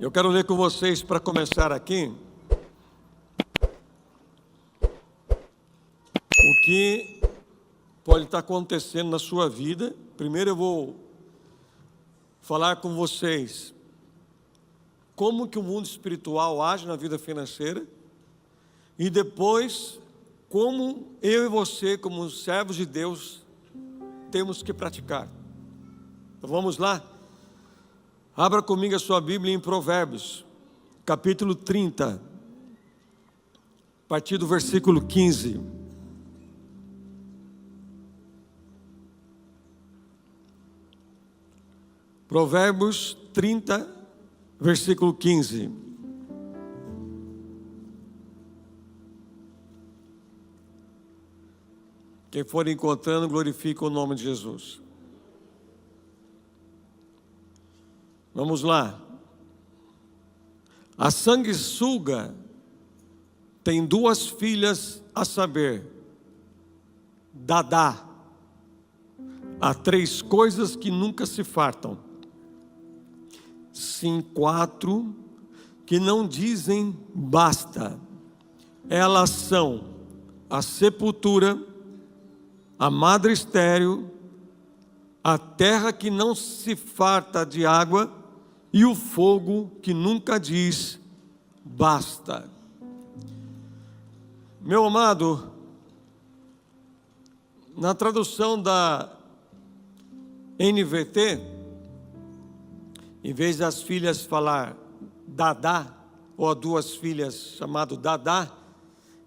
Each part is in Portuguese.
Eu quero ler com vocês, para começar aqui, o que pode estar acontecendo na sua vida. Primeiro eu vou falar com vocês como que o mundo espiritual age na vida financeira, e depois como eu e você, como servos de Deus, temos que praticar. Então vamos lá? Abra comigo a sua Bíblia em Provérbios, capítulo 30, a partir do versículo 15. Provérbios 30, versículo 15. Quem for encontrando, glorifica o nome de Jesus. Vamos lá. A sanguessuga tem duas filhas, a saber, Dadá. Há três coisas que nunca se fartam. Sim, quatro que não dizem basta. Elas são a sepultura, a madre estéril, a terra que não se farta de água e o fogo que nunca diz basta. Meu amado, na tradução da NVT, em vez das filhas falar Dadá, ou a duas filhas chamado Dadá,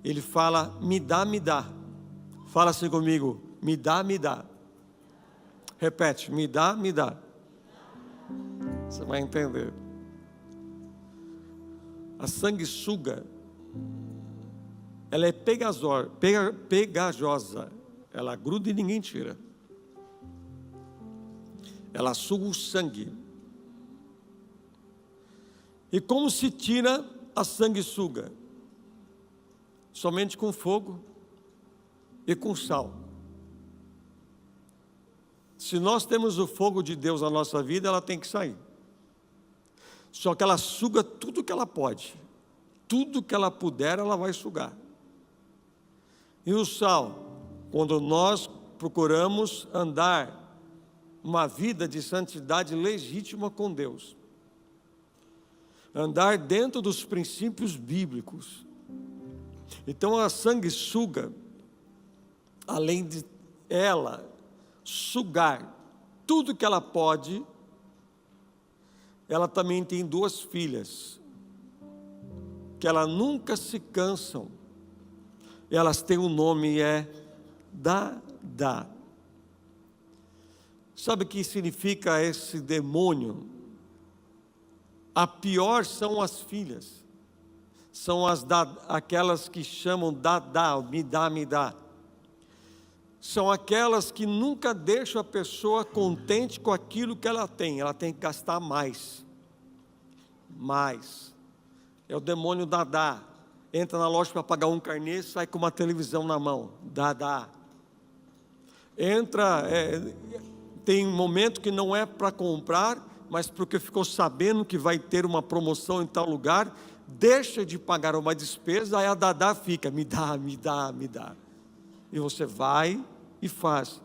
ele fala me dá, me dá. Fala assim comigo, me dá, me dá. Repete, me dá, me dá. Você vai entender. A sanguessuga, ela é pegajosa. Ela gruda e ninguém tira. Ela suga o sangue. E como se tira a sanguessuga? Somente com fogo e com sal. Se nós temos o fogo de Deus na nossa vida, ela tem que sair. Só que ela suga tudo que ela pode. Tudo que ela puder, ela vai sugar. E o sal, quando nós procuramos andar uma vida de santidade legítima com Deus, andar dentro dos princípios bíblicos. Então a sanguessuga, além de ela sugar tudo que ela pode, ela também tem duas filhas, que elas nunca se cansam. Elas têm um nome, é Dadá. Sabe o que significa esse demônio? A pior são as filhas. São aquelas que chamam Dadá, me dá, me dá. São aquelas que nunca deixam a pessoa contente com aquilo que ela tem que gastar mais. Mais. É o demônio Dadá. Entra na loja para pagar um carnê, sai com uma televisão na mão. Dadá. Entra, tem um momento que não é para comprar, mas porque ficou sabendo que vai ter uma promoção em tal lugar, deixa de pagar uma despesa, aí a Dadá fica, me dá, me dá, me dá. E você vai e faz.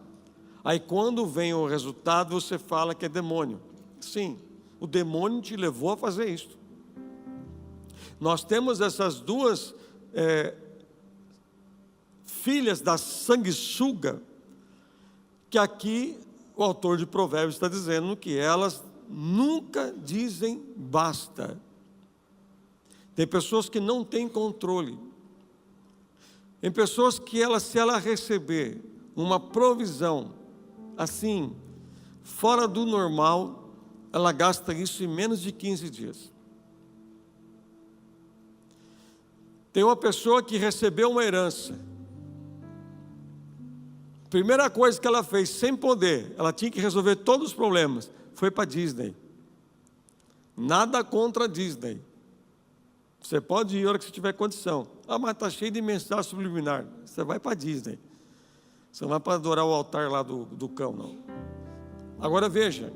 Aí quando vem o resultado, você fala que é demônio. Sim, o demônio te levou a fazer isso. Nós temos essas duas filhas da sanguessuga, que aqui o autor de Provérbios está dizendo que elas nunca dizem basta. Tem pessoas que não têm controle. Tem pessoas que se ela receber uma provisão assim, fora do normal, ela gasta isso em menos de 15 dias. Tem uma pessoa que recebeu uma herança. Primeira coisa que ela fez, sem poder, ela tinha que resolver todos os problemas, foi para a Disney. Nada contra a Disney. Você pode ir a hora que você tiver condição. Ah, mas está cheio de mensagem subliminar. Você vai para a Disney. Você não vai para adorar o altar lá do cão, não. Agora veja,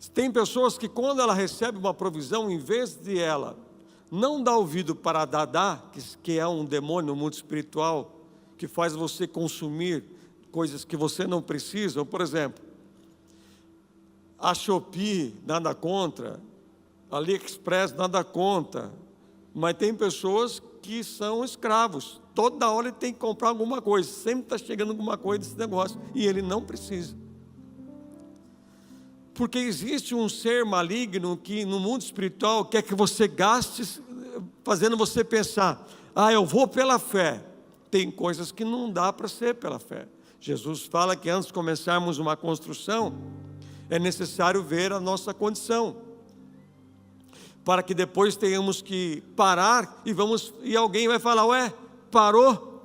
Tem pessoas que quando ela recebe uma provisão, em vez de ela não dar ouvido para Dadá, que é um demônio no mundo espiritual, que faz você consumir coisas que você não precisa, por exemplo, a Shopee, nada contra, a AliExpress, nada contra, mas tem pessoas que são escravos, toda hora ele tem que comprar alguma coisa, sempre está chegando alguma coisa desse negócio, e ele não precisa. Porque existe um ser maligno que no mundo espiritual quer que você gaste, fazendo você pensar, eu vou pela fé. Tem coisas que não dá para ser pela fé. Jesus fala que antes de começarmos uma construção, é necessário ver a nossa condição, para que depois tenhamos que parar e alguém vai falar, parou?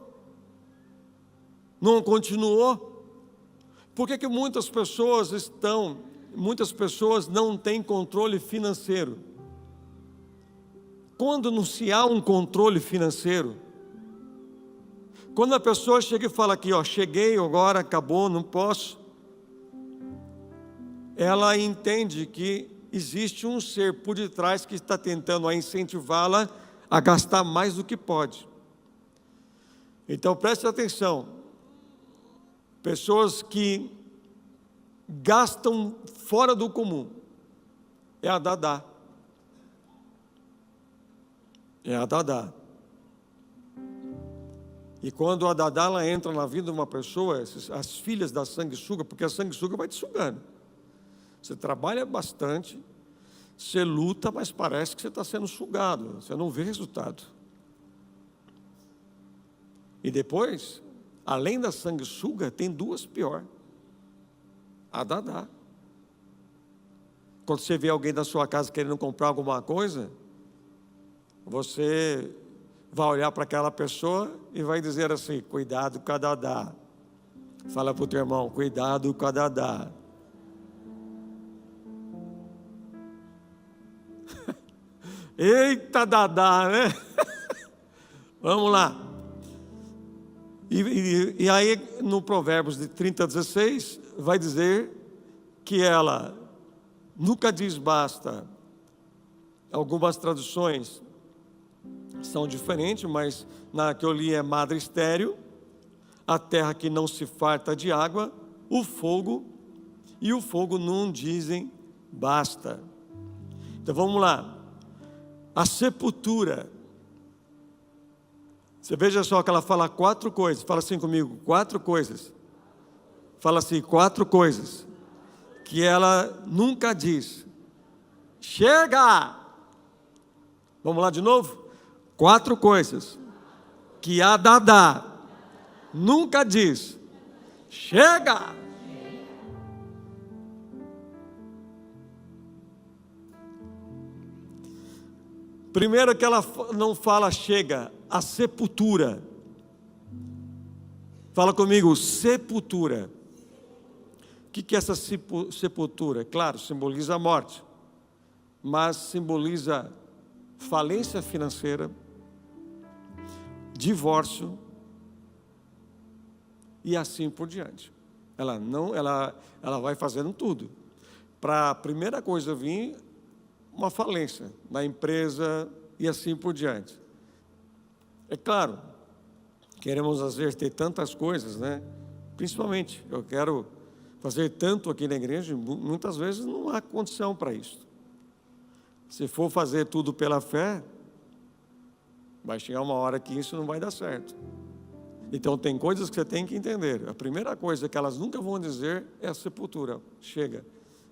Não continuou? Por que muitas pessoas não têm controle financeiro? Quando não se há um controle financeiro, quando a pessoa chega e fala aqui, cheguei agora, acabou, não posso, ela entende que existe um ser por detrás que está tentando incentivá-la a gastar mais do que pode. Então preste atenção, pessoas que gastam fora do comum, é a Dadá. É a Dadá. E quando a Dadá ela entra na vida de uma pessoa, as filhas da sanguessuga, porque a sanguessuga vai te sugando. Você trabalha bastante, você luta, mas parece que você está sendo sugado, você não vê resultado. E depois, além da sanguessuga, tem duas pior. A Dadá. Quando você vê alguém da sua casa querendo comprar alguma coisa, você vai olhar para aquela pessoa e vai dizer assim, cuidado com a Dadá. Fala para o teu irmão, cuidado com a Dadá. Eita Dadá, né? Vamos lá. E aí no Provérbios de 30:16 vai dizer que ela nunca diz basta. Algumas traduções são diferentes, mas na que eu li é madre estéril, a terra que não se farta de água, o fogo não dizem basta. Então vamos lá. A sepultura. Você veja só que ela fala 4 coisas. Fala assim comigo, 4 coisas. Fala assim, 4 coisas. Que ela nunca diz. Chega! Vamos lá de novo? 4 coisas. Que a Dadá nunca diz. Chega! Primeiro que ela não fala chega, a sepultura. Fala comigo, sepultura. O que é essa sepultura? Claro, simboliza a morte, mas simboliza falência financeira, divórcio e assim por diante. Ela vai fazendo tudo. Para a primeira coisa vir uma falência na empresa e assim por diante. É claro, queremos às vezes ter tantas coisas, né? Principalmente, eu quero fazer tanto aqui na igreja, muitas vezes não há condição para isso. Se for fazer tudo pela fé, vai chegar uma hora que isso não vai dar certo. Então tem coisas que você tem que entender. A primeira coisa que elas nunca vão dizer é a sepultura. Chega.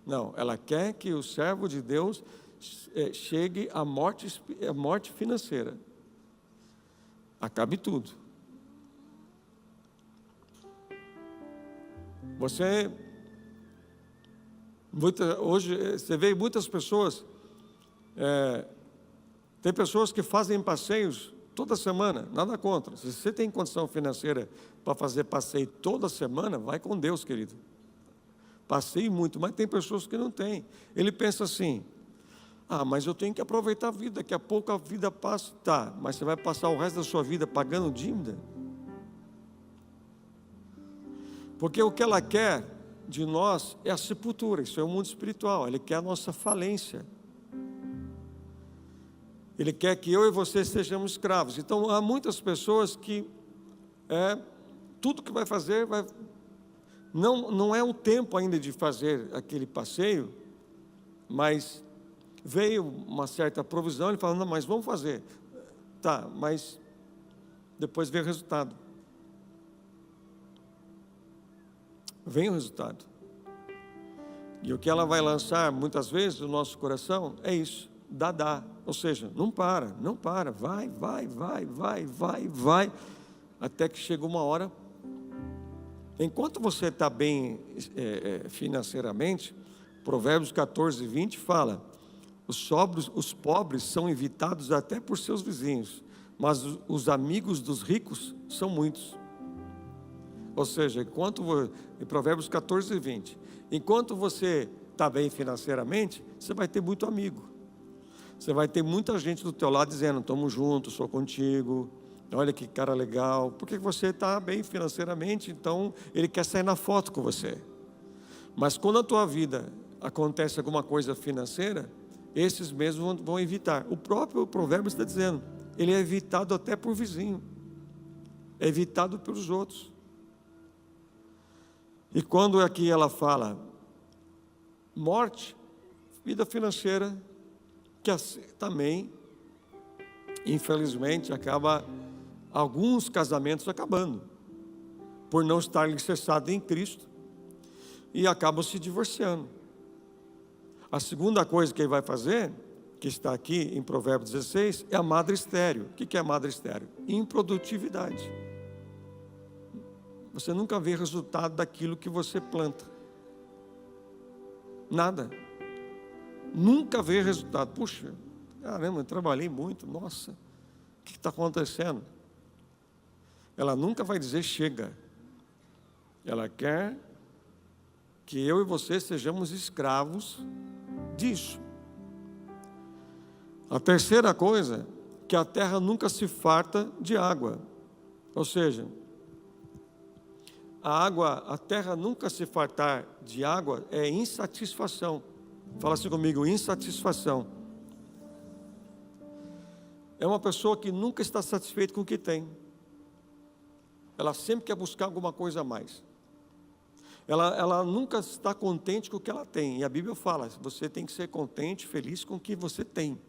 Não, ela quer que o servo de Deus chegue à morte financeira. Acabe tudo. Hoje você vê muitas pessoas, tem pessoas que fazem passeios toda semana, nada contra. Se você tem condição financeira para fazer passeio toda semana, vai com Deus, querido. Passeie muito, mas tem pessoas que não têm. Ele pensa assim, mas eu tenho que aproveitar a vida, daqui a pouco a vida passa. Tá, mas você vai passar o resto da sua vida pagando dívida? Porque o que ela quer de nós é a sepultura, isso é o mundo espiritual. Ele quer a nossa falência. Ele quer que eu e você sejamos escravos. Então, há muitas pessoas que tudo que vai fazer, não é o tempo ainda de fazer aquele passeio, mas veio uma certa provisão, ele fala, não, mas vamos fazer. Tá, mas depois vem o resultado. Vem o resultado. E o que ela vai lançar, muitas vezes, no nosso coração, é isso, dá. Ou seja, não para, vai, até que chega uma hora. Enquanto você está bem financeiramente, Provérbios 14, 20 fala, os pobres são evitados até por seus vizinhos, mas os amigos dos ricos são muitos. Ou seja, em Provérbios 14, 20, enquanto você está bem financeiramente, você vai ter muito amigo. Você vai ter muita gente do teu lado dizendo, estamos juntos, sou contigo, olha que cara legal, porque você está bem financeiramente, então ele quer sair na foto com você. Mas quando a tua vida acontece alguma coisa financeira, esses mesmos vão evitar. O próprio provérbio está dizendo, ele é evitado até por vizinho, é evitado pelos outros. E quando aqui ela fala morte, vida financeira, que também, infelizmente, acaba alguns casamentos acabando, por não estar alicerçado em Cristo, e acabam se divorciando. A segunda coisa que ele vai fazer, que está aqui em Provérbios 16, é a madre estéril. O que é a madre estéril? Improdutividade. Você nunca vê resultado daquilo que você planta. Nada. Nunca vê resultado. Puxa, caramba, eu trabalhei muito, nossa, o que está acontecendo? Ela nunca vai dizer chega. Ela quer que eu e você sejamos escravos disso. A terceira coisa, que a terra nunca se farta de água. Ou seja, a terra nunca se fartar de água é insatisfação. Fala assim comigo, insatisfação. É uma pessoa que nunca está satisfeita com o que tem. Ela sempre quer buscar alguma coisa a mais. Ela nunca está contente com o que ela tem. E a Bíblia fala, você tem que ser contente, feliz com o que você tem.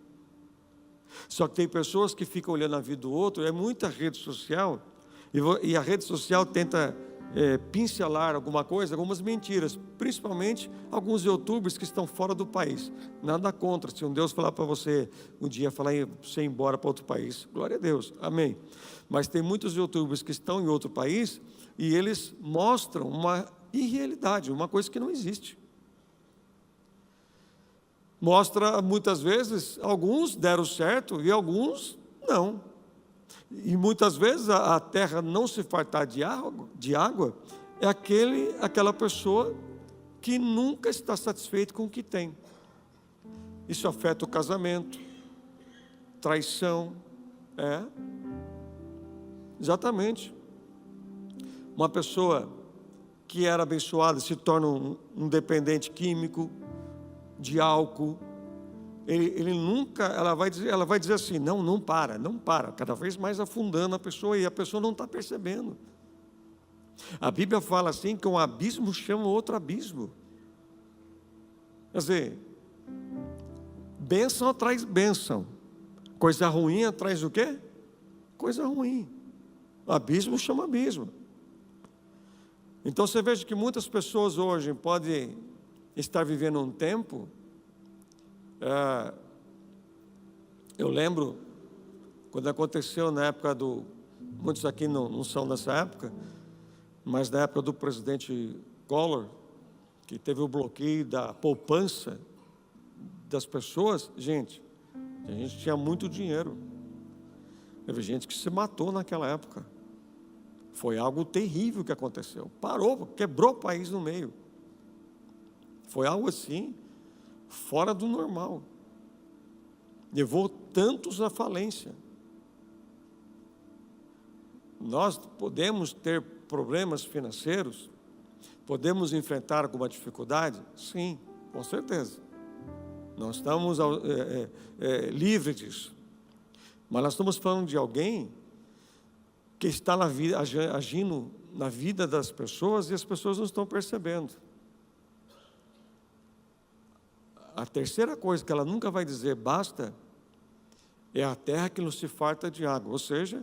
Só que tem pessoas que ficam olhando a vida do outro, é muita rede social, e a rede social tenta pincelar alguma coisa, algumas mentiras, principalmente alguns youtubers que estão fora do país. Nada contra, se um Deus falar para você um dia, falar em você ir embora para outro país, glória a Deus, amém. Mas tem muitos youtubers que estão em outro país e eles mostram uma irrealidade, uma coisa que não existe. Mostra muitas vezes, alguns deram certo e alguns não. E muitas vezes a terra não se fartar de água é aquela pessoa que nunca está satisfeito com o que tem. Isso afeta o casamento, traição, exatamente. Uma pessoa que era abençoada se torna um dependente químico, de álcool. Ele nunca, ela vai dizer assim, não para, cada vez mais afundando a pessoa, e a pessoa não está percebendo. A Bíblia fala assim, que um abismo chama outro abismo. Quer dizer, bênção atrás bênção, coisa ruim atrás do quê? Coisa ruim. Abismo chama abismo. Então você veja que muitas pessoas hoje podem estar vivendo um tempo. Eu lembro quando aconteceu na época muitos aqui não são dessa época, mas na época do presidente Collor, que teve o bloqueio da poupança das pessoas. Gente, a gente tinha muito dinheiro, teve gente que se matou naquela época. Foi algo terrível que aconteceu, parou, quebrou o país no meio. Foi algo assim, fora do normal. Levou tantos à falência. Nós podemos ter problemas financeiros, Podemos enfrentar alguma dificuldade? Sim, com certeza. Não estamos livres disso. Mas nós estamos falando de alguém que está na vida, agindo na vida das pessoas e as pessoas não estão percebendo. A terceira coisa que ela nunca vai dizer basta é a terra que não se farta de água. Ou seja,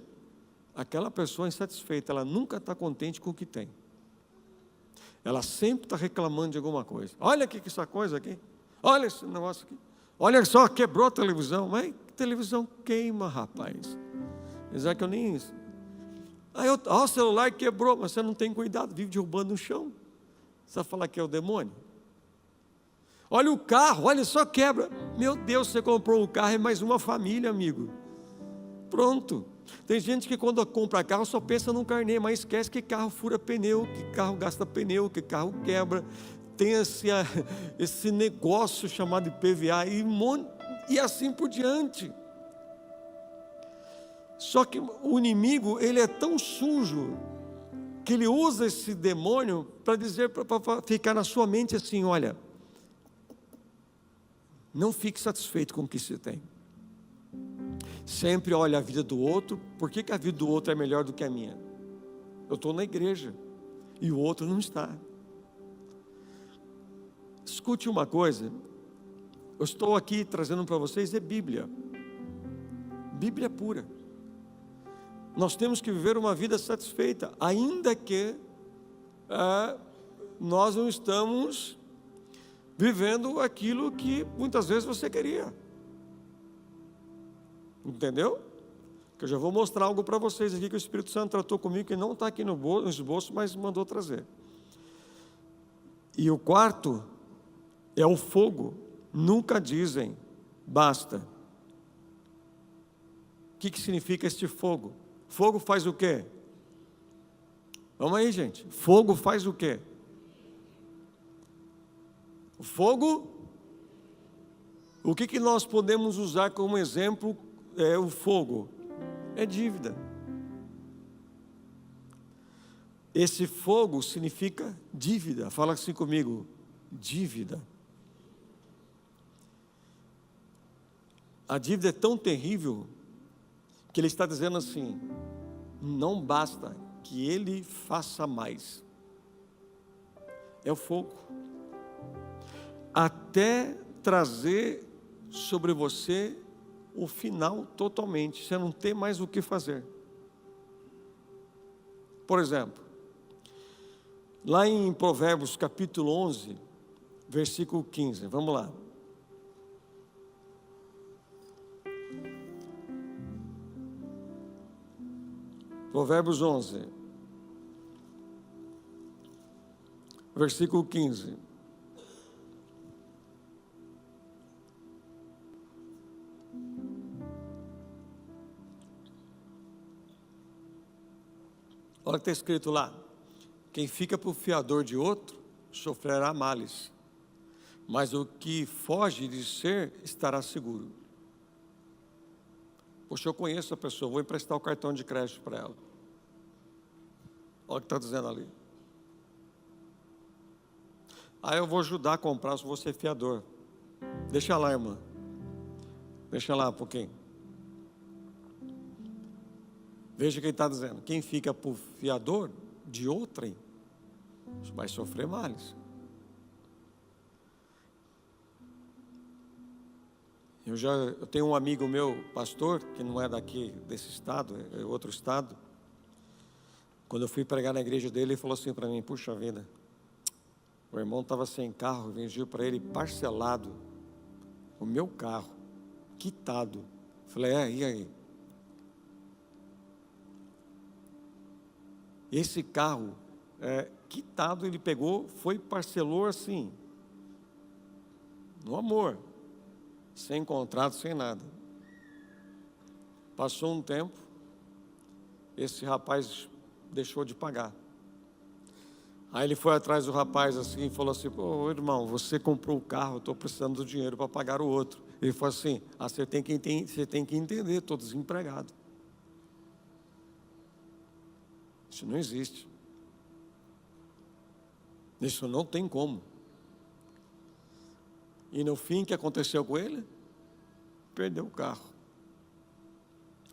aquela pessoa insatisfeita, ela nunca está contente com o que tem. Ela sempre está reclamando de alguma coisa. Olha aqui essa coisa aqui. Olha esse negócio aqui. Olha só, quebrou a televisão. Mas televisão queima, rapaz. Apesar que eu nem... o celular quebrou, mas você não tem cuidado, vive derrubando no chão. Você vai falar que é o demônio? Olha o carro, olha só, quebra. Meu Deus, você comprou um carro, é mais uma família, amigo. Pronto. Tem gente que quando compra carro só pensa num carnê, mas esquece que carro fura pneu, que carro gasta pneu, que carro quebra. Tem esse negócio chamado IPVA e assim por diante. Só que o inimigo, ele é tão sujo que ele usa esse demônio para dizer, para ficar na sua mente assim: olha, não fique satisfeito com o que você tem. Sempre olha a vida do outro. Por que a vida do outro é melhor do que a minha? Eu estou na igreja e o outro não está. Escute uma coisa, eu estou aqui trazendo para vocês Bíblia pura. Nós temos que viver uma vida satisfeita, ainda que nós não estamos vivendo aquilo que muitas vezes você queria. Entendeu? Que eu já vou mostrar algo para vocês aqui que o Espírito Santo tratou comigo, que não está aqui no esboço, mas mandou trazer. E o quarto é o fogo. Nunca dizem basta. O que significa este fogo? Fogo faz o quê? Vamos aí, gente. Fogo faz o quê? O fogo, o que nós podemos usar como exemplo? O fogo é dívida. Esse fogo significa dívida. Fala assim comigo: dívida. A dívida é tão terrível que ele está dizendo assim: não basta que ele faça mais. É o fogo, até trazer sobre você o final totalmente. Você não tem mais o que fazer. Por exemplo, lá em Provérbios capítulo 11, versículo 15, vamos lá. Provérbios 11, versículo 15. Olha o que está escrito lá: quem fica por fiador de outro, sofrerá males, mas o que foge de ser, estará seguro. Poxa, eu conheço a pessoa, vou emprestar o cartão de crédito para ela. Olha o que está dizendo ali. Eu vou ajudar a comprar, se você é fiador. Deixa lá, irmã. Deixa lá um pouquinho. Veja o que ele está dizendo: quem fica por fiador de outrem vai sofrer males. Eu tenho um amigo meu, pastor, que não é daqui desse estado, é outro estado. Quando eu fui pregar na igreja dele, ele falou assim para mim: puxa vida, o irmão estava sem carro, vendi para ele parcelado o meu carro, quitado. Falei: e aí? Esse carro quitado, ele pegou, parcelou assim, no amor, sem contrato, sem nada. Passou um tempo, esse rapaz deixou de pagar. Aí ele foi atrás do rapaz assim e falou assim: pô, irmão, você comprou o carro, eu estou precisando do dinheiro para pagar o outro. Ele falou assim: você tem que entender, estou desempregado. Isso não existe. Isso não tem como. E no fim, o que aconteceu com ele? Perdeu o carro.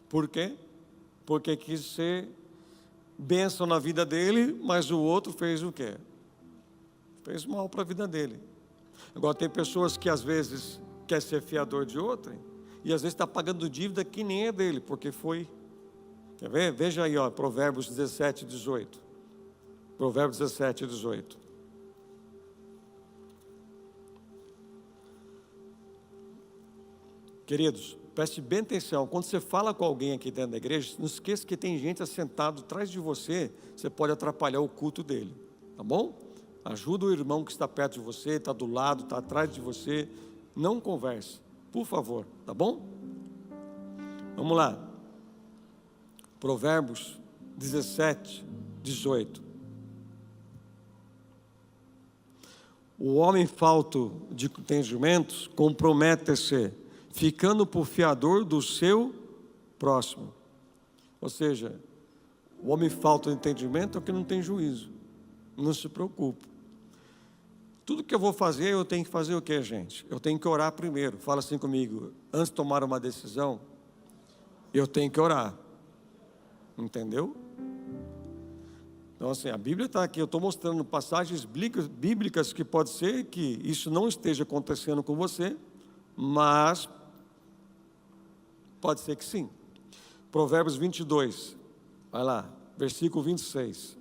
Por quê? Porque quis ser bênção na vida dele, mas o outro fez o quê? Fez mal para a vida dele. Agora, tem pessoas que às vezes quer ser fiador de outra, e às vezes está pagando dívida que nem é dele, porque foi. Quer ver? Veja aí, ó, Provérbios 17, 18. Provérbios 17, 18. Queridos, preste bem atenção. Quando você fala com alguém aqui dentro da igreja, não esqueça que tem gente assentado atrás de você. Você pode atrapalhar o culto dele, tá bom? Ajuda o irmão que está perto de você, está do lado, está atrás de você. Não converse, por favor, tá bom? Vamos lá. Provérbios 17, 18. O homem falto de entendimentos compromete-se, ficando por fiador do seu próximo. Ou seja, o homem falto de entendimento é o que não tem juízo. Não se preocupe. Tudo que eu vou fazer, eu tenho que fazer o quê, gente? Eu tenho que orar primeiro. Fala assim comigo. Antes de tomar uma decisão, eu tenho que orar. Entendeu? Então assim, a Bíblia está aqui. Eu estou mostrando passagens bíblicas que pode ser que isso não esteja acontecendo com você, mas pode ser que sim. Provérbios 22, vai lá, versículo 26.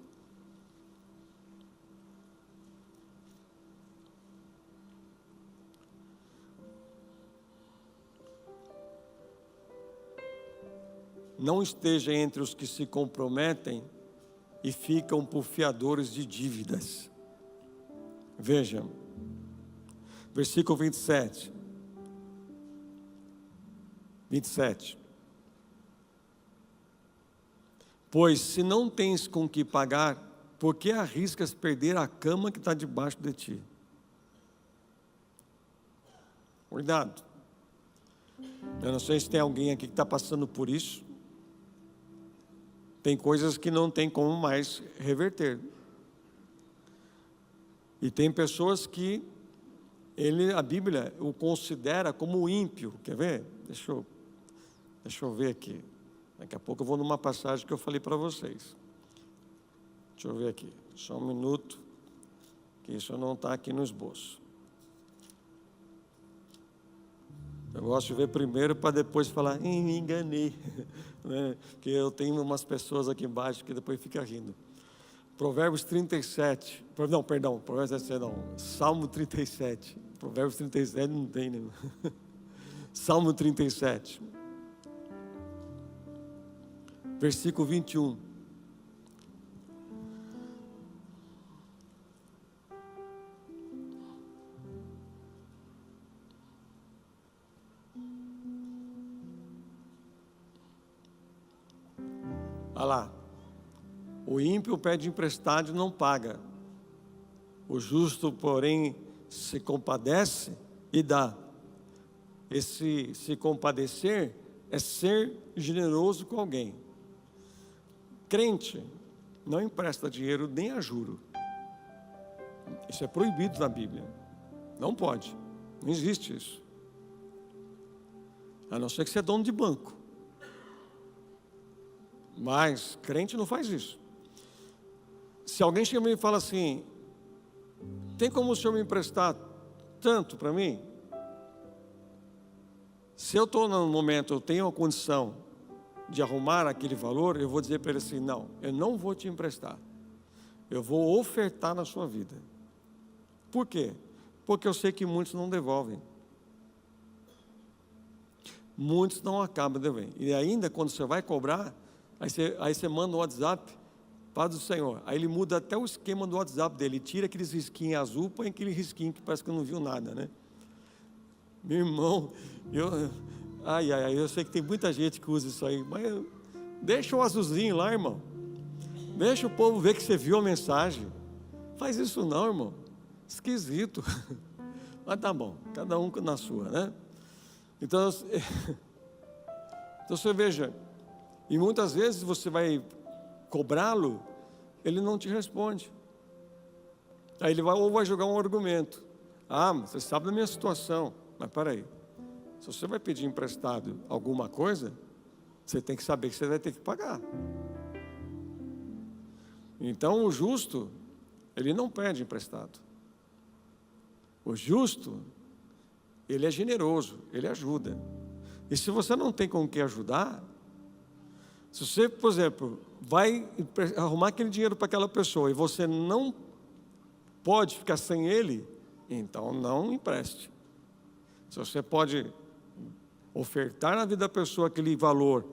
Não esteja entre os que se comprometem e ficam por fiadores de dívidas. Veja, versículo 27. 27. Pois se não tens com que pagar, por que arriscas perder a cama que está debaixo de ti? Cuidado. Eu não sei se tem alguém aqui que está passando por isso. Tem coisas que não tem como mais reverter. E tem pessoas que a Bíblia o considera como ímpio. Quer ver? Deixa eu ver aqui. Daqui a pouco eu vou numa passagem que eu falei para vocês. Deixa eu ver aqui. Só um minuto, que isso não está aqui no esboço. Eu gosto de ver primeiro para depois falar, me enganei. Né? Porque eu tenho umas pessoas aqui embaixo que depois fica rindo. Provérbios 37. Perdão, Provérbios 37 não. Salmo 37. Provérbios 37 não tem, né? Salmo 37. Versículo 21. Olha lá. O ímpio pede emprestado e não paga. O justo, porém, se compadece e dá. Esse se compadecer é ser generoso com alguém. Crente não empresta dinheiro nem a juro. Isso é proibido na Bíblia. Não pode. Não existe isso. A não ser que você é dono de banco. Mas crente não faz isso. Se alguém chega e fala assim, tem como o senhor me emprestar tanto para mim? Se eu estou no momento, eu tenho a condição de arrumar aquele valor, eu vou dizer para ele assim, não, eu não vou te emprestar. Eu vou ofertar na sua vida. Por quê? Porque eu sei que muitos não devolvem. Muitos não acabam devendo. E ainda quando você vai cobrar, aí você manda um WhatsApp, Paz do Senhor. Aí ele muda até o esquema do WhatsApp dele. Ele tira aqueles risquinhos azul, põe aquele risquinho que parece que não viu nada, né? Meu irmão, eu sei que tem muita gente que usa isso aí, mas deixa o azulzinho lá, irmão. Deixa o povo ver que você viu a mensagem. Faz isso não, irmão. Esquisito. Mas tá bom, cada um na sua, né? Então você veja, e muitas vezes você vai cobrá-lo, ele não te responde. Aí ele vai jogar um argumento. Ah, mas você sabe da minha situação. Mas peraí, se você vai pedir emprestado alguma coisa, você tem que saber que você vai ter que pagar. Então o justo, ele não pede emprestado. O justo, ele é generoso, ele ajuda. E se você não tem com o que ajudar, se você, por exemplo, vai arrumar aquele dinheiro para aquela pessoa e você não pode ficar sem ele, então não empreste. Se você pode ofertar na vida da pessoa aquele valor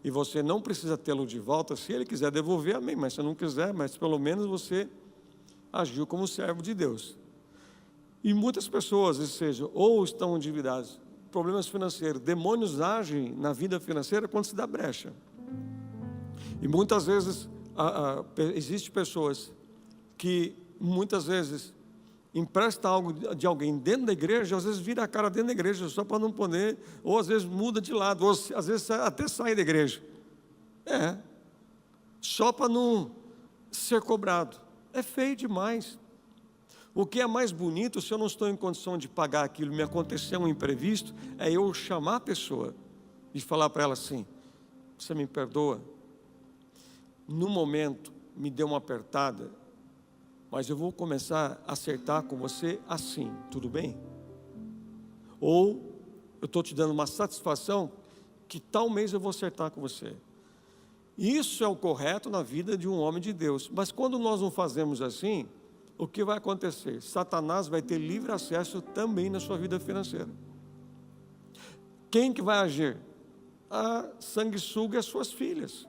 e você não precisa tê-lo de volta, se ele quiser devolver, amém, mas se não quiser, mas pelo menos você agiu como servo de Deus. E muitas pessoas, ou seja, ou estão endividadas, problemas financeiros, demônios agem na vida financeira quando se dá brecha. E muitas vezes existem pessoas que muitas vezes empresta algo de alguém dentro da igreja, às vezes vira a cara dentro da igreja só para não poder, ou às vezes muda de lado, ou às vezes até sai da igreja. Só para não ser cobrado. É feio demais. O que é mais bonito, se eu não estou em condição de pagar aquilo, me aconteceu um imprevisto, é eu chamar a pessoa e falar para ela assim: você me perdoa? No momento me deu uma apertada, mas eu vou começar a acertar com você assim, tudo bem? Ou eu estou te dando uma satisfação que tal mês eu vou acertar com você. Isso é o correto na vida de um homem de Deus. Mas quando nós não fazemos assim, o que vai acontecer? Satanás vai ter livre acesso também na sua vida financeira. Quem que vai agir? A sanguessuga e as suas filhas.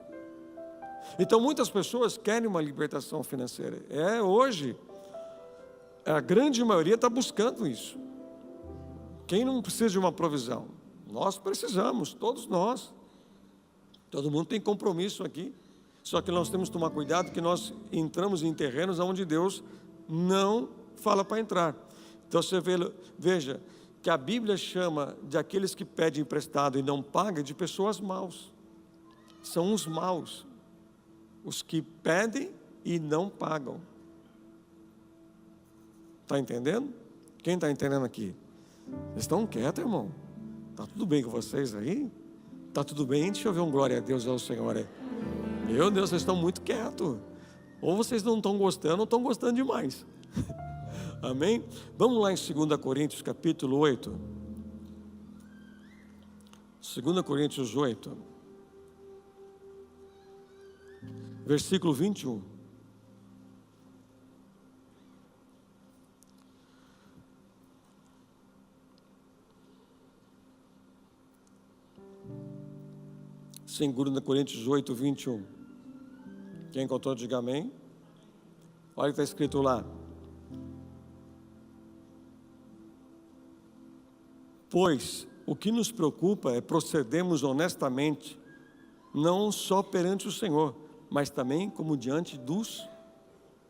Então muitas pessoas querem uma libertação financeira. Hoje, a grande maioria está buscando isso. Quem não precisa de uma provisão? Nós precisamos, todos nós. Todo mundo tem compromisso aqui. Só que nós temos que tomar cuidado que nós entramos em terrenos onde Deus não fala para entrar. Então você veja que a Bíblia chama de aqueles que pedem emprestado e não pagam de pessoas maus. São os maus. Os que pedem e não pagam. Está entendendo? Quem está entendendo aqui? Vocês estão quietos, irmão? Está tudo bem com vocês aí? Está tudo bem? Deixa eu ver um glória a Deus ao Senhor aí. Meu Deus, vocês estão muito quietos. Ou vocês não estão gostando, ou estão gostando demais. Amém? Vamos lá em 2 Coríntios capítulo 8. 2 Coríntios 8. Versículo 21. Segundo Coríntios 8, 21. Quem encontrou, diga amém. Olha o que está escrito lá. Pois o que nos preocupa é procedermos honestamente, não só perante o Senhor, mas também como diante dos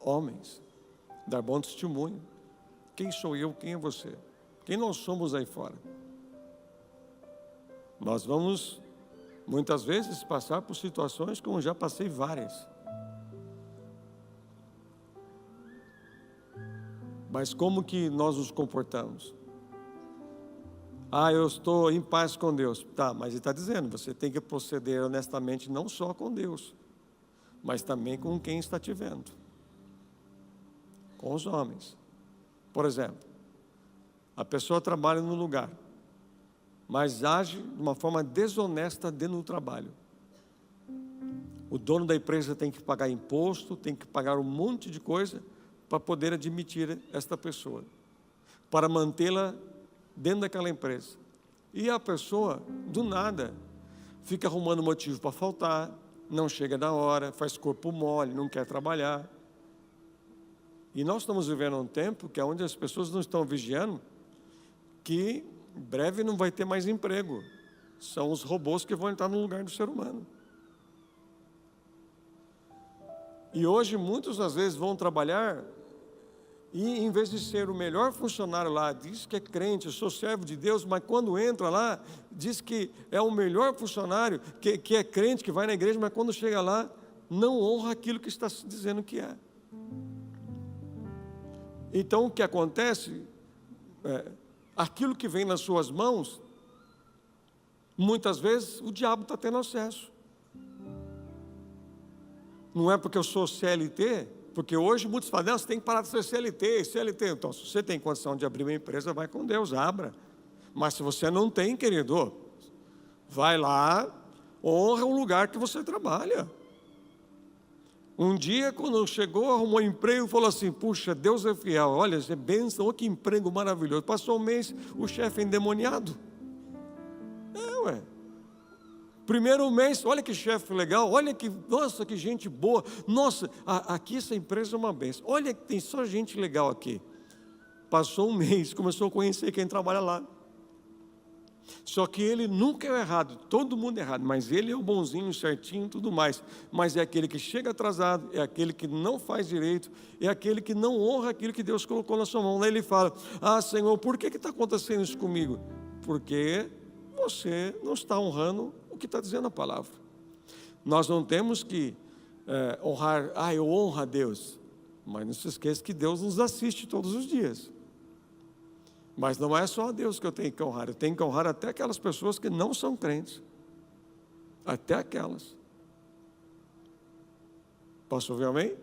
homens. Dar bom testemunho. Quem sou eu, quem é você? Quem nós somos aí fora? Nós vamos, muitas vezes, passar por situações como já passei várias. Mas como que nós nos comportamos? Eu estou em paz com Deus. Tá, mas ele está dizendo, você tem que proceder honestamente não só com Deus, mas também com quem está te vendo. Com os homens. Por exemplo, a pessoa trabalha no lugar, mas age de uma forma desonesta dentro do trabalho. O dono da empresa tem que pagar imposto, tem que pagar um monte de coisa para poder admitir esta pessoa, para mantê-la dentro daquela empresa. E a pessoa, do nada, fica arrumando motivo para faltar, não chega na hora, faz corpo mole, não quer trabalhar. E nós estamos vivendo um tempo que é onde as pessoas não estão vigiando, que em breve não vai ter mais emprego. São os robôs que vão entrar no lugar do ser humano. E hoje muitos às vezes vão trabalhar e em vez de ser o melhor funcionário lá, diz que é crente, eu sou servo de Deus, mas quando entra lá, diz que é o melhor funcionário, que é crente, que vai na igreja, mas quando chega lá, não honra aquilo que está dizendo que é. Então o que acontece, aquilo que vem nas suas mãos, muitas vezes o diabo está tendo acesso. Não é porque eu sou CLT, porque hoje muitos falam, não, você tem que parar de ser CLT. Então, se você tem condição de abrir uma empresa, vai com Deus, abra. Mas se você não tem, querido, vai lá, honra o lugar que você trabalha. Um dia, quando chegou, arrumou um emprego, falou assim, puxa, Deus é fiel, olha, é bênção, olha que emprego maravilhoso. Passou um mês, o chefe é endemoniado. Primeiro mês, olha que chefe legal, olha que, nossa, que gente boa. Nossa, aqui essa empresa é uma bênção. Olha que tem só gente legal aqui. Passou um mês, começou a conhecer quem trabalha lá. Só que ele nunca é errado, todo mundo é errado, mas ele é o bonzinho, certinho e tudo mais. Mas é aquele que chega atrasado, é aquele que não faz direito, é aquele que não honra aquilo que Deus colocou na sua mão. Daí ele fala, Senhor, por que está acontecendo isso comigo? Porque você não está honrando o que está dizendo a palavra. Nós não temos que honrar, eu honro a Deus, mas não se esqueça que Deus nos assiste todos os dias. Mas não é só a Deus que eu tenho que honrar, eu tenho que honrar até aquelas pessoas que não são crentes. Até aquelas. Posso ouvir amém?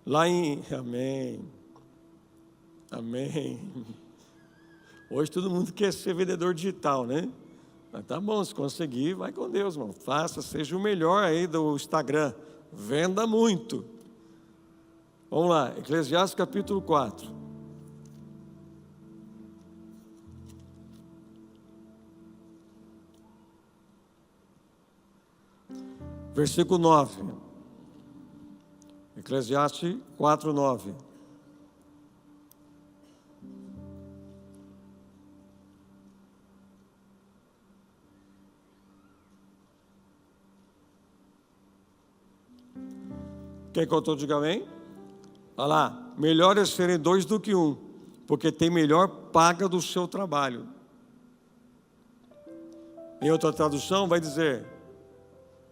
Lá em... Amém. Hoje todo mundo quer ser vendedor digital, né? Mas tá bom, se conseguir, vai com Deus, irmão. Faça, seja o melhor aí do Instagram. Venda muito. Vamos lá, Eclesiastes capítulo 4. Versículo 9. Eclesiastes 4, 9. Quer que eu estou diga amém? Olha lá, melhor é serem dois do que um, porque tem melhor paga do seu trabalho. Em outra tradução vai dizer,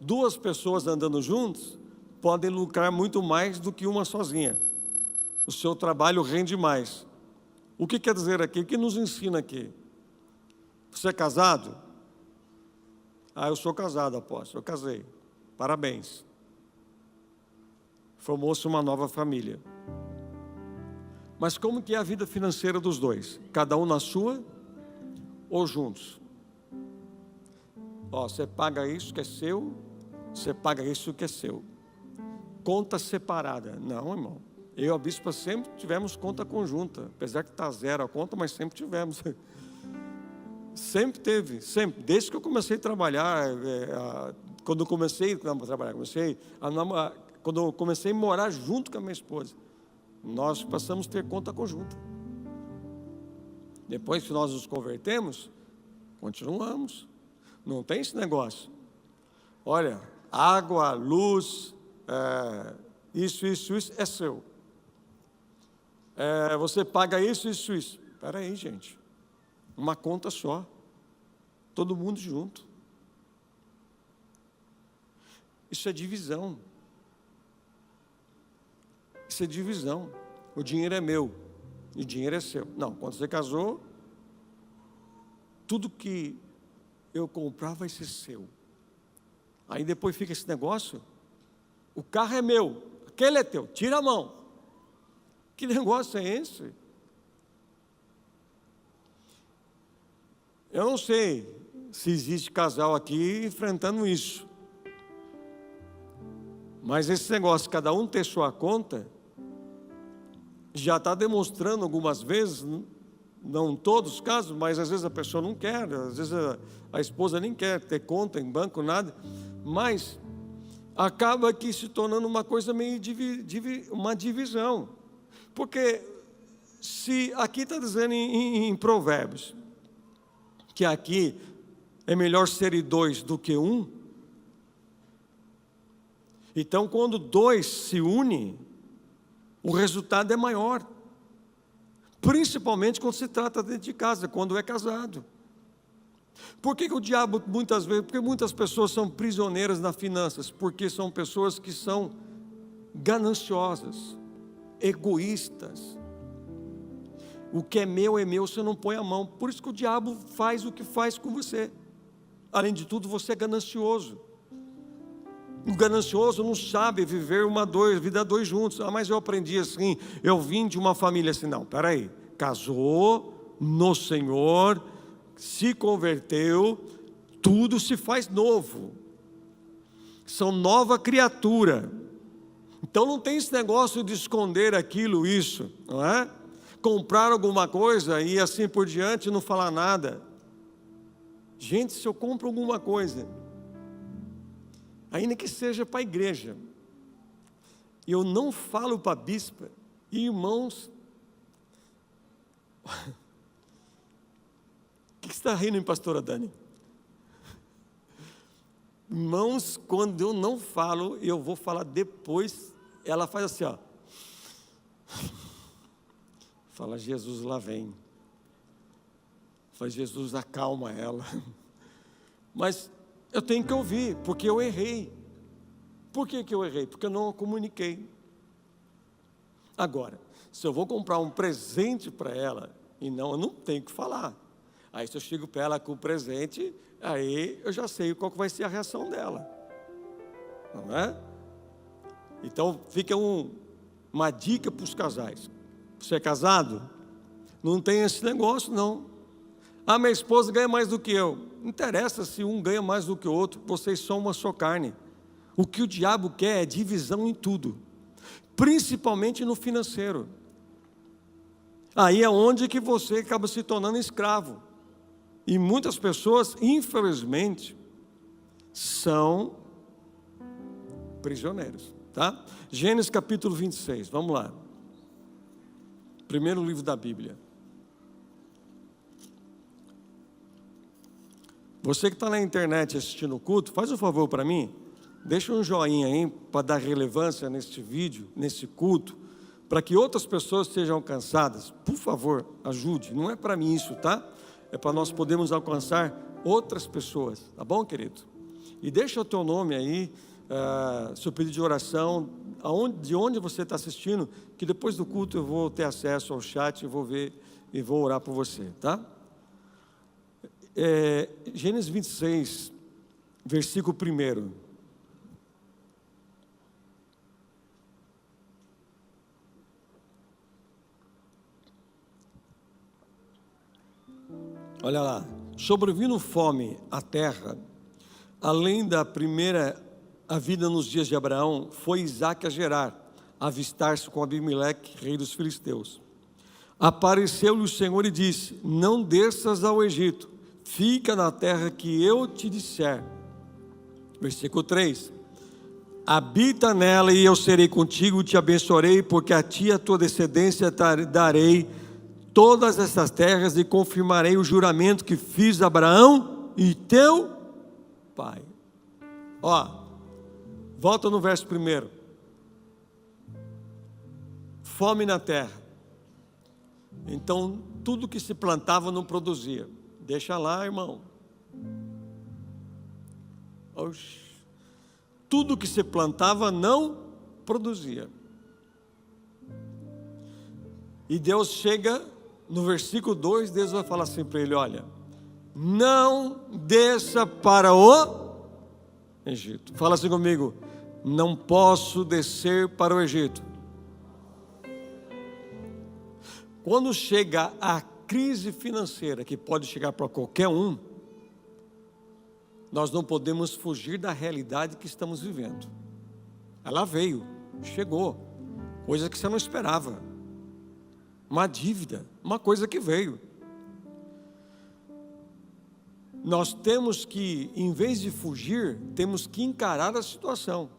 duas pessoas andando juntas podem lucrar muito mais do que uma sozinha. O seu trabalho rende mais. O que quer dizer aqui? O que nos ensina aqui? Você é casado? Eu sou casado, apóstolo, eu casei. Parabéns. Formou-se uma nova família. Mas como que é a vida financeira dos dois? Cada um na sua ou juntos? Você paga isso que é seu, você paga isso que é seu. Conta separada. Não, irmão. Eu e a bispa sempre tivemos conta conjunta. Apesar que está zero a conta, mas sempre tivemos. Sempre teve, sempre. Desde que eu comecei a trabalhar, quando eu comecei a trabalhar, quando eu comecei a morar junto com a minha esposa, nós passamos a ter conta conjunta. Depois que nós nos convertemos, continuamos. Não tem esse negócio. Olha, água, luz, isso é seu. Você paga isso. Espera aí, gente. Uma conta só. Todo mundo junto. Isso é divisão. Isso é divisão. O dinheiro é meu e o dinheiro é seu. Não, quando você casou, tudo que eu comprar vai ser seu. Aí depois fica esse negócio, o carro é meu, aquele é teu, tira a mão. Que negócio é esse? Eu não sei se existe casal aqui enfrentando isso. Mas esse negócio, cada um ter sua conta, já está demonstrando algumas vezes, não todos os casos, mas às vezes a pessoa não quer, às vezes a esposa nem quer ter conta em banco, nada, mas acaba aqui se tornando uma coisa meio uma divisão. Porque se aqui está dizendo em Provérbios, que aqui é melhor serem dois do que um, então quando dois se unem, o resultado é maior. Principalmente quando se trata dentro de casa, quando é casado. Por que o diabo muitas vezes, porque muitas pessoas são prisioneiras nas finanças? Porque são pessoas que são gananciosas, egoístas. O que é meu, você não põe a mão. Por isso que o diabo faz o que faz com você. Além de tudo, você é ganancioso. O ganancioso não sabe viver vida a dois juntos. Mas eu aprendi assim, eu vim de uma família assim. Não, peraí, casou no Senhor, se converteu, tudo se faz novo. São nova criatura. Então não tem esse negócio de esconder aquilo, isso, não é? Comprar alguma coisa e assim por diante não falar nada. Gente, se eu compro alguma coisa, ainda que seja para a igreja, eu não falo para a bispa, irmãos, o que você está rindo, pastora Dani? Irmãos, quando eu não falo, eu vou falar depois, ela faz assim, ó. Fala, Jesus, lá vem. Fala, Jesus, acalma ela. Mas eu tenho que ouvir, porque eu errei. Por que eu errei? Porque eu não a comuniquei. Agora, se eu vou comprar um presente para ela, eu não tenho que falar. Aí se eu chego para ela com o presente, aí eu já sei qual que vai ser a reação dela. Não é? Então fica uma dica para os casais. Você é casado? Não tem esse negócio, não. Ah, minha esposa ganha mais do que eu. Não interessa se um ganha mais do que o outro, vocês são uma só carne. O que o diabo quer é divisão em tudo, principalmente no financeiro. Aí é onde que você acaba se tornando escravo. E muitas pessoas, infelizmente, são prisioneiros, tá? Gênesis capítulo 26, vamos lá. Primeiro livro da Bíblia. Você que está na internet assistindo o culto, faz um favor para mim, deixa um joinha aí para dar relevância neste vídeo, nesse culto, para que outras pessoas sejam alcançadas. Por favor, ajude, não é para mim isso, tá? É para nós podermos alcançar outras pessoas, tá bom, querido? E deixa o teu nome aí, seu pedido de oração, de onde você está assistindo, que depois do culto eu vou ter acesso ao chat, eu vou ver e vou orar por você, tá? Gênesis 26, versículo 1. Olha lá, sobrevindo fome à terra, além da primeira a vida nos dias de Abraão, foi Isaque a Gerar, avistar-se com Abimeleque, rei dos filisteus. Apareceu-lhe o Senhor e disse: não desças ao Egito, fica na terra que eu te disser. Versículo 3. Habita nela e eu serei contigo e te abençoarei, porque a ti e a tua descendência darei todas estas terras e confirmarei o juramento que fiz a Abraão e teu pai. Ó, volta no verso 1. Fome na terra. Então, tudo que se plantava não produzia. Deixa lá, irmão. Oxi. Tudo que se plantava não produzia. E Deus chega no versículo 2, Deus vai falar assim para ele: olha, não desça para o Egito. Fala assim comigo: não posso descer para o Egito. Quando chega a crise financeira, que pode chegar para qualquer um, nós não podemos fugir da realidade que estamos vivendo. Ela veio, chegou, coisa que você não esperava, uma dívida, uma coisa que veio. Nós temos que, em vez de fugir, temos que encarar a situação,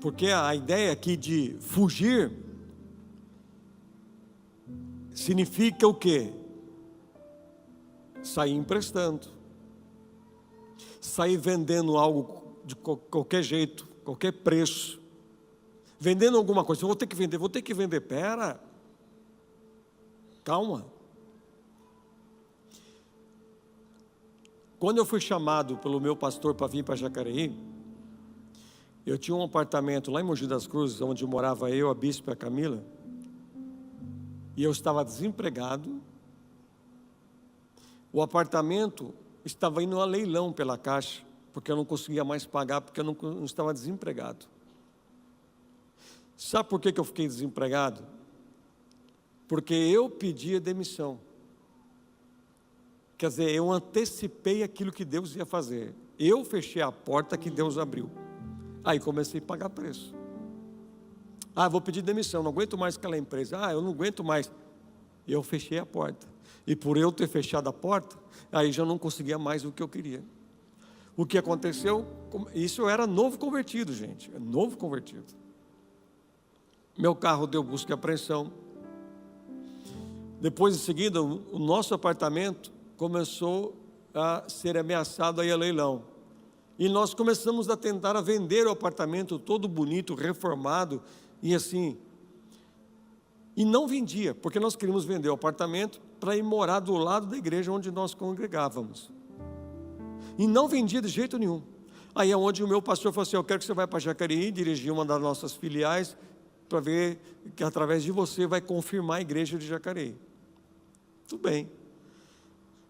porque a ideia aqui de fugir significa o quê? Sair emprestando, sair vendendo algo de qualquer jeito, qualquer preço, vendendo alguma coisa. Eu vou ter que vender, pera, calma. Quando eu fui chamado pelo meu pastor para vir para Jacareí, Eu tinha um apartamento lá em Mogi das Cruzes, onde morava eu, a bispa e a Camila, e eu estava desempregado. O apartamento estava indo a leilão pela Caixa, porque eu não conseguia mais pagar, porque eu não estava desempregado. Sabe por que eu fiquei desempregado? Porque eu pedi a demissão. Quer dizer, eu antecipei aquilo que Deus ia fazer. Eu fechei a porta que Deus abriu. Aí comecei a pagar preço. Vou pedir demissão, não aguento mais aquela empresa. Eu não aguento mais. Eu fechei a porta. E por eu ter fechado a porta, aí já não conseguia mais o que eu queria. O que aconteceu? Isso eu era novo convertido, gente. Novo convertido. Meu carro deu busca e apreensão. Depois, em seguida, o nosso apartamento começou a ser ameaçado aí a leilão. E nós começamos a tentar vender o apartamento todo bonito, reformado, e assim. E não vendia, porque nós queríamos vender o apartamento para ir morar do lado da igreja onde nós congregávamos. E não vendia de jeito nenhum. Aí é onde o meu pastor falou assim: eu quero que você vá para Jacareí, dirigir uma das nossas filiais, para ver que através de você vai confirmar a igreja de Jacareí. Tudo bem.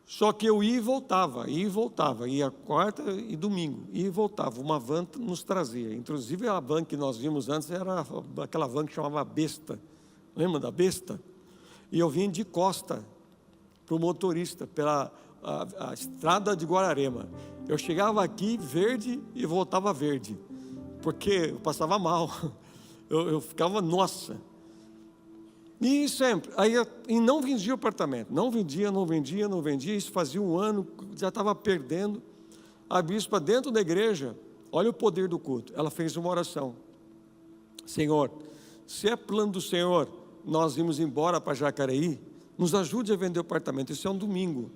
Só que eu ia e voltava, ia quarta e domingo, ia e voltava, uma van nos trazia. Inclusive a van que nós vimos antes era aquela van que chamava Besta, lembra da Besta? E eu vim de costa para o motorista, pela a estrada de Guararema. Eu chegava aqui verde e voltava verde, porque eu passava mal, eu ficava, nossa... E sempre, e não vendia o apartamento, não vendia, isso fazia um ano, já estava perdendo. A bispa dentro da igreja, olha o poder do culto, ela fez uma oração: Senhor, se é plano do Senhor, nós vimos embora para Jacareí, nos ajude a vender o apartamento. Isso é um domingo,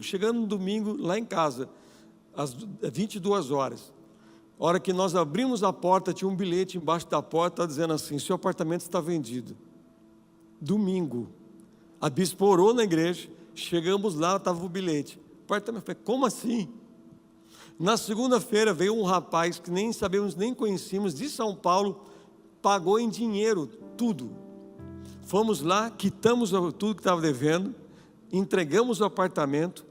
chegando no domingo, lá em casa, às 22 horas, a hora que nós abrimos a porta, tinha um bilhete embaixo da porta, dizendo assim: seu apartamento está vendido. Domingo, a bispa orou na igreja, chegamos lá, estava o bilhete. Apartamento, falei, como assim? Na segunda-feira veio um rapaz que nem sabemos, nem conhecíamos, de São Paulo, pagou em dinheiro tudo. Fomos lá, quitamos tudo que estava devendo, entregamos o apartamento,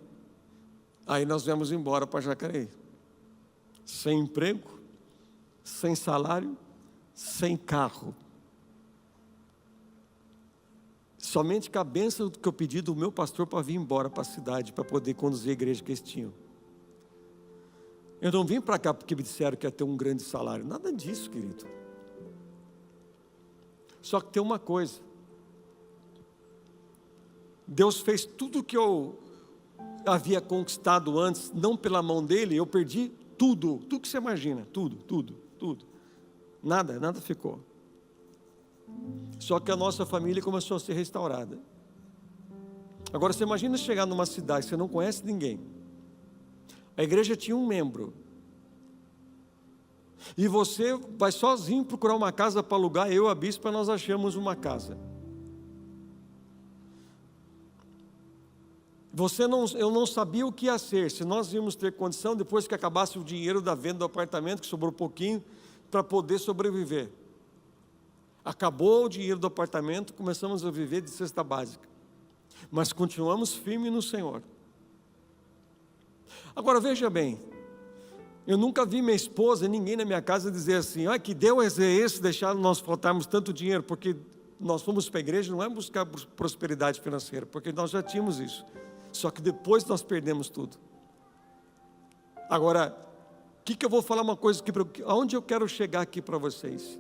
aí nós viemos embora para Jacareí. Sem emprego, sem salário, sem carro. Somente com a bênção que eu pedi do meu pastor para vir embora para a cidade, para poder conduzir a igreja que eles tinham. Eu não vim para cá porque me disseram que ia ter um grande salário, nada disso, querido. Só que tem uma coisa: Deus fez tudo o que eu havia conquistado antes, não pela mão dele, eu perdi tudo que você imagina, tudo. Nada ficou. Só que a nossa família começou a ser restaurada. Agora você imagina chegar numa cidade, você não conhece ninguém. A igreja tinha um membro. E você vai sozinho procurar uma casa para alugar. Eu e a bispa, nós achamos uma casa. Eu não sabia o que ia ser, se nós íamos ter condição, depois que acabasse o dinheiro da venda do apartamento, que sobrou pouquinho, para poder sobreviver. Acabou o dinheiro do apartamento, começamos a viver de cesta básica. Mas continuamos firmes no Senhor. Agora veja bem, eu nunca vi minha esposa, ninguém na minha casa dizer assim: que Deus é esse, deixar nós faltarmos tanto dinheiro, porque nós fomos para a igreja, não é buscar prosperidade financeira, porque nós já tínhamos isso. Só que depois nós perdemos tudo. Agora, o que eu vou falar uma coisa aqui, aonde eu quero chegar aqui para vocês?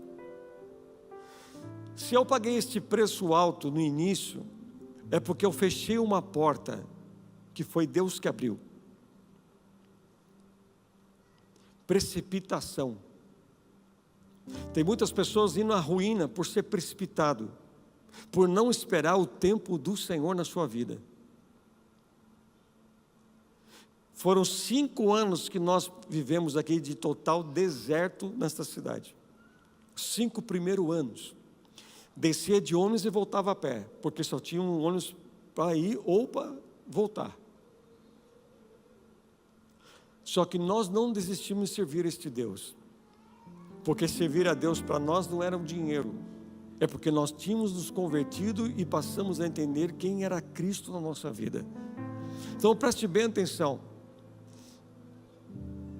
Se eu paguei este preço alto no início, é porque eu fechei uma porta que foi Deus que abriu. Precipitação. Tem muitas pessoas indo à ruína por ser precipitado, por não esperar o tempo do Senhor na sua vida. Foram 5 anos que nós vivemos aqui de total deserto nesta cidade. 5 primeiros anos. Descia de ônibus e voltava a pé, porque só tinha um ônibus para ir ou para voltar. Só que nós não desistimos de servir este Deus. Porque servir a Deus para nós não era o dinheiro, é porque nós tínhamos nos convertido e passamos a entender quem era Cristo na nossa vida. Então preste bem atenção.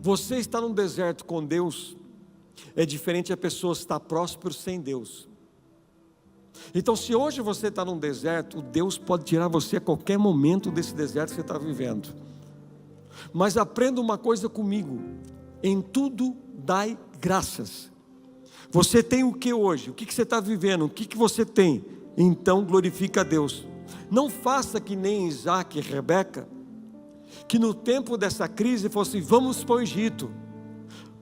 Você está num deserto com Deus é diferente a pessoa estar próspero sem Deus. Então, se hoje você está num deserto, Deus pode tirar você a qualquer momento desse deserto que você está vivendo. Mas aprenda uma coisa comigo: em tudo dai graças. Você tem o que hoje? O que você está vivendo? O que você tem? Então glorifica a Deus. Não faça que nem Isaac e Rebeca, que no tempo dessa crise fosse: vamos para o Egito,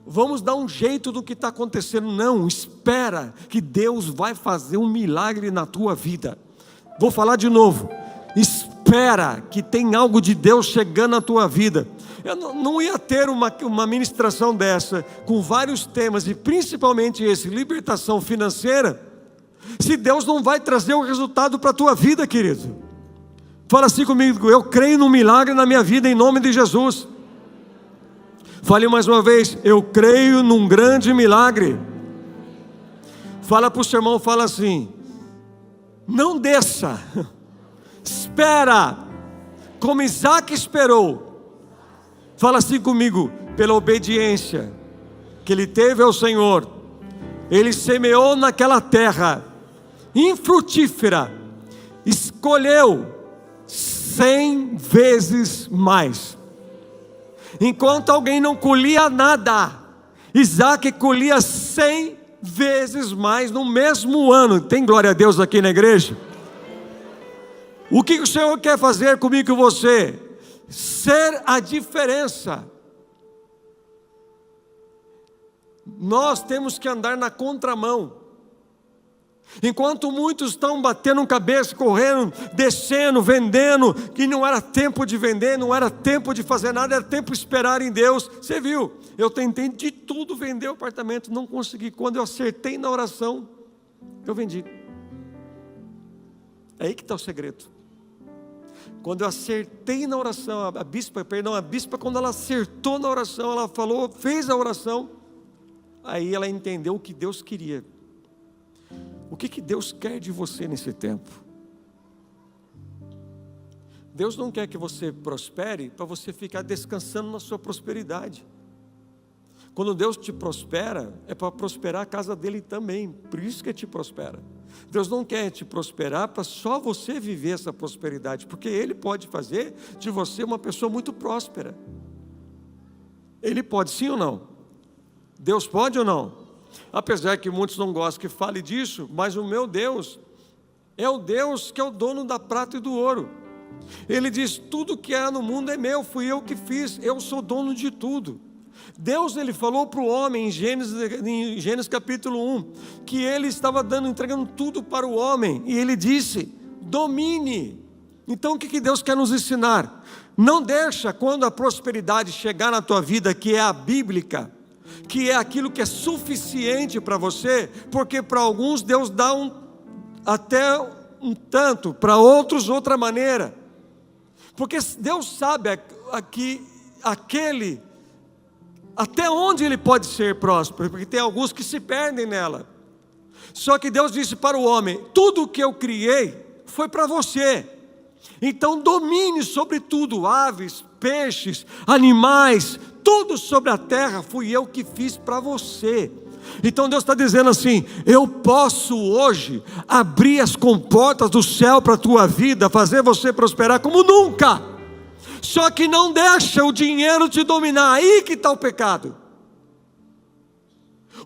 vamos dar um jeito do que está acontecendo. Não, espera que Deus vai fazer um milagre na tua vida. Vou falar de novo: espera que tem algo de Deus chegando na tua vida. Eu não ia ter uma ministração dessa, com vários temas, e principalmente esse, libertação financeira, se Deus não vai trazer o resultado para a tua vida, querido. Fala assim comigo: eu creio no milagre na minha vida, em nome de Jesus. Fale mais uma vez: eu creio num grande milagre. Fala para o seu irmão, fala assim: não desça, espera, como Isaac esperou. Fala assim comigo: pela obediência que ele teve ao Senhor, ele semeou naquela terra infrutífera, escolheu 100 vezes mais. Enquanto alguém não colhia nada, Isaac colhia 100 vezes mais no mesmo ano. Tem glória a Deus aqui na igreja? O que o Senhor quer fazer comigo e com você? Ser a diferença. Nós temos que andar na contramão. Enquanto muitos estão batendo cabeça, correndo, descendo, vendendo, que não era tempo de vender, não era tempo de fazer nada, era tempo de esperar em Deus. Você viu, eu tentei de tudo vender o apartamento, não consegui. Quando eu acertei na oração, eu vendi. É aí que está o segredo. Quando eu acertei na oração, a bispa, quando ela acertou na oração, ela falou, fez a oração, aí ela entendeu o que Deus queria. O que Deus quer de você nesse tempo? Deus não quer que você prospere para você ficar descansando na sua prosperidade. Quando Deus te prospera, é para prosperar a casa dele também. Por isso que te prospera. Deus não quer te prosperar para só você viver essa prosperidade, porque Ele pode fazer de você uma pessoa muito próspera. Ele pode, sim ou não? Deus pode ou não? Apesar que muitos não gostam que fale disso, mas o meu Deus é o Deus que é o dono da prata e do ouro. Ele diz: tudo que há no mundo é meu, fui eu que fiz, eu sou dono de tudo. Deus, ele falou para o homem em Gênesis capítulo 1, que ele estava entregando tudo para o homem, e ele disse: domine. Então o que Deus quer nos ensinar? Não deixa, quando a prosperidade chegar na tua vida, que é a bíblica, que é aquilo que é suficiente para você, porque para alguns Deus dá até um tanto, para outros outra maneira, porque Deus sabe até onde ele pode ser próspero, porque tem alguns que se perdem nela. Só que Deus disse para o homem: tudo o que eu criei foi para você, então domine sobre tudo, aves, peixes, animais, tudo sobre a terra fui eu que fiz para você. Então Deus está dizendo assim: eu posso hoje abrir as comportas do céu para a tua vida, fazer você prosperar como nunca. Só que não deixa o dinheiro te dominar. Aí que está o pecado.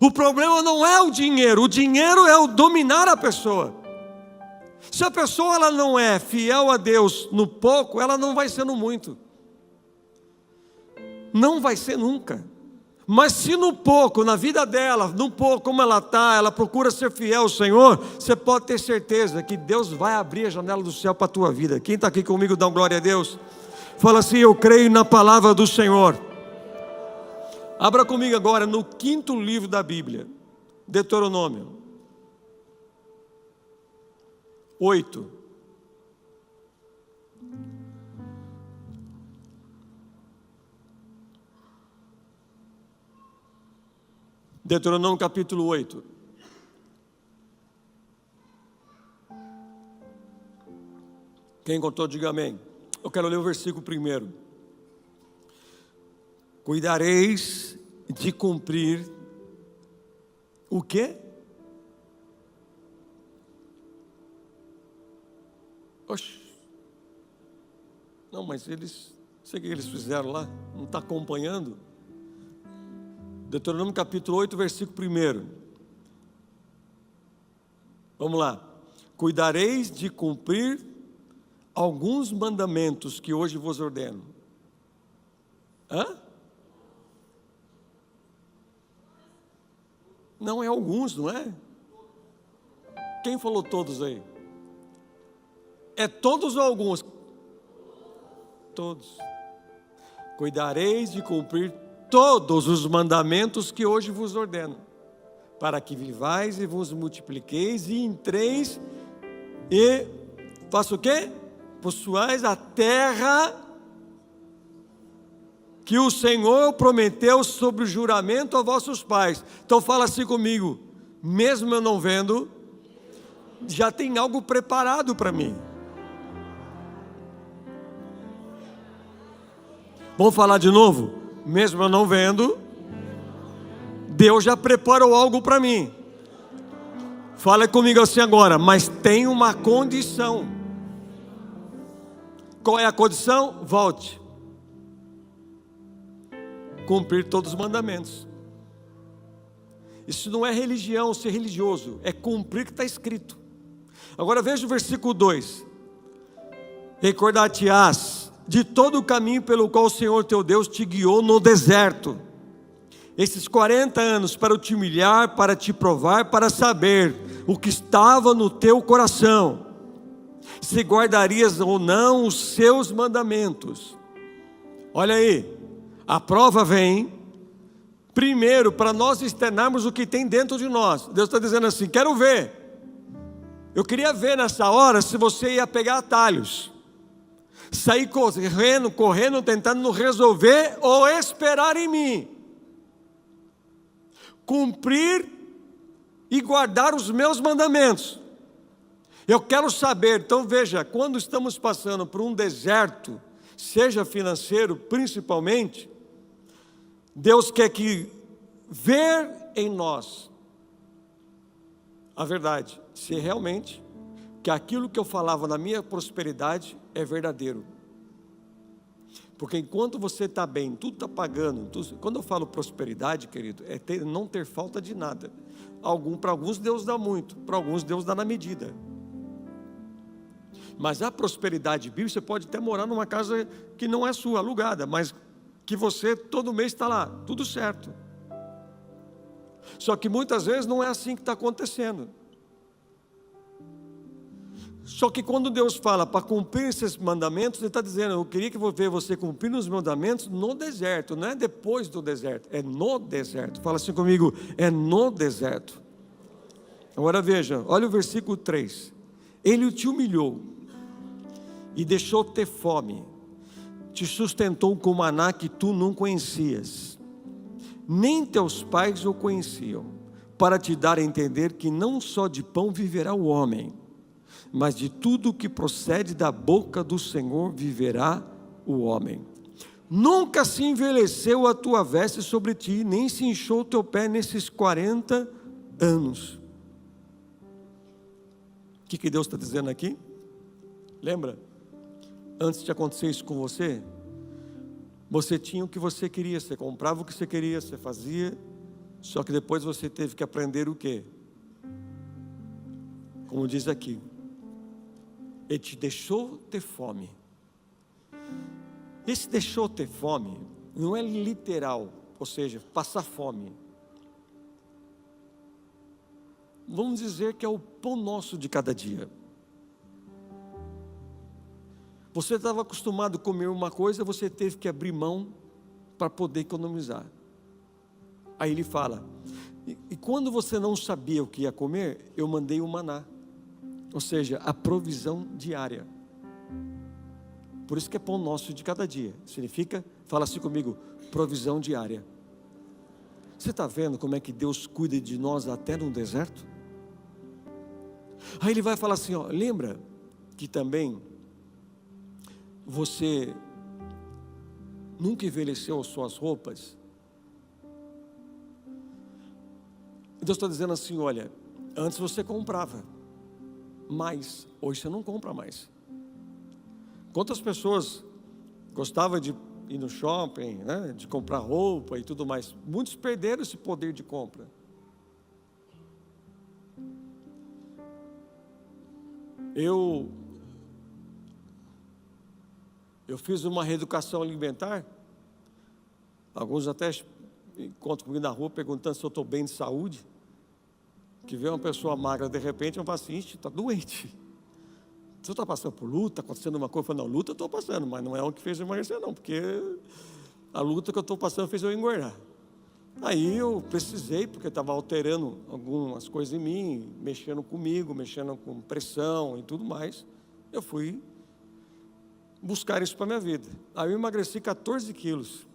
O problema não é o dinheiro é o dominar a pessoa. Se a pessoa ela não é fiel a Deus no pouco, ela não vai ser no muito. Não vai ser nunca. Mas se no pouco, na vida dela, no pouco como ela está, ela procura ser fiel ao Senhor, você pode ter certeza que Deus vai abrir a janela do céu para a tua vida. Quem está aqui comigo, dá uma glória a Deus. Fala assim: eu creio na palavra do Senhor. Abra comigo agora no 5º livro da Bíblia, Deuteronômio 8. Deuteronômio capítulo 8. Quem encontrou, diga amém. Eu quero ler o versículo primeiro. Cuidareis de cumprir o quê? Oxe. Não, mas eles, sei o que eles fizeram lá, não está acompanhando? Deuteronômio capítulo 8, versículo 1. Vamos lá. Cuidareis de cumprir alguns mandamentos que hoje vos ordeno. Hã? Não é alguns, não é? Quem falou todos aí? É todos ou alguns? Todos. Cuidareis de cumprir todos os mandamentos que hoje vos ordeno, para que vivais e vos multipliqueis e entreis e faça o quê? Possuais a terra que o Senhor prometeu sobre o juramento a vossos pais. Então fala assim comigo, mesmo eu não vendo, já tem algo preparado para mim. Vamos falar de novo? Mesmo eu não vendo, Deus já preparou algo para mim. Fala comigo assim agora, mas tem uma condição. Qual é a condição? Volte. Cumprir todos os mandamentos. Isso não é religião, ser religioso, é cumprir o que está escrito. Agora veja o versículo 2. Recordar-te-ás de todo o caminho pelo qual o Senhor teu Deus te guiou no deserto, esses 40 anos, para te humilhar, para te provar, para saber o que estava no teu coração, se guardarias ou não os seus mandamentos. Olha aí, a prova vem primeiro para nós externarmos o que tem dentro de nós. Deus está dizendo assim, quero ver. Eu queria ver nessa hora se você ia pegar atalhos, sair correndo, tentando resolver ou esperar em mim. Cumprir e guardar os meus mandamentos. Eu quero saber, então veja, quando estamos passando por um deserto, seja financeiro principalmente, Deus quer que ver em nós a verdade, se realmente que aquilo que eu falava na minha prosperidade é verdadeiro. Porque enquanto você está bem, tudo está pagando, quando eu falo prosperidade, querido, é não ter falta de nada. Para alguns Deus dá muito, para alguns Deus dá na medida. Mas a prosperidade bíblica, você pode até morar numa casa que não é sua, alugada, mas que você todo mês está lá, tudo certo. Só que muitas vezes não é assim que está acontecendo. Só que quando Deus fala para cumprir esses mandamentos, Ele está dizendo, eu queria que ver você cumprindo os mandamentos no deserto, não é depois do deserto, é no deserto. Fala assim comigo, é no deserto. Agora veja, olha o versículo 3. Ele te humilhou e deixou ter fome, te sustentou com maná que tu não conhecias, nem teus pais o conheciam, para te dar a entender que não só de pão viverá o homem, mas de tudo que procede da boca do Senhor viverá o homem. Nunca se envelheceu a tua veste sobre ti, nem se inchou o teu pé nesses 40 anos. O que Deus está dizendo aqui? Lembra? Antes de acontecer isso com você, você tinha o que você queria, você comprava o que você queria, você fazia, só que depois você teve que aprender o quê? Como diz aqui, Ele te deixou ter fome. Esse deixou ter fome não é literal, ou seja, passar fome. Vamos dizer que é o pão nosso de cada dia. Você estava acostumado a comer uma coisa, você teve que abrir mão para poder economizar. Aí Ele fala, e quando você não sabia o que ia comer, eu mandei o maná. Ou seja, a provisão diária. Por isso que é pão nosso de cada dia. Significa, fala assim comigo, provisão diária. Você está vendo como é que Deus cuida de nós até no deserto? Aí ele vai falar assim, ó, lembra que também você nunca envelheceu as suas roupas? Deus está dizendo assim, olha, antes você comprava mais, hoje você não compra mais. Quantas pessoas gostavam de ir no shopping, né, de comprar roupa e tudo mais? Muitos perderam esse poder de compra. Eu fiz uma reeducação alimentar. Alguns até encontram comigo na rua perguntando se eu estou bem de saúde. Que vê uma pessoa magra de repente, eu falo assim, está doente. Você está passando por luta, está acontecendo uma coisa? Eu falo, não, luta eu estou passando, mas não é o que fez eu emagrecer não, porque a luta que eu estou passando fez eu engordar. Aí eu precisei, porque estava alterando algumas coisas em mim, mexendo comigo, mexendo com pressão e tudo mais. Eu fui buscar isso para a minha vida. Aí eu emagreci 14 quilos.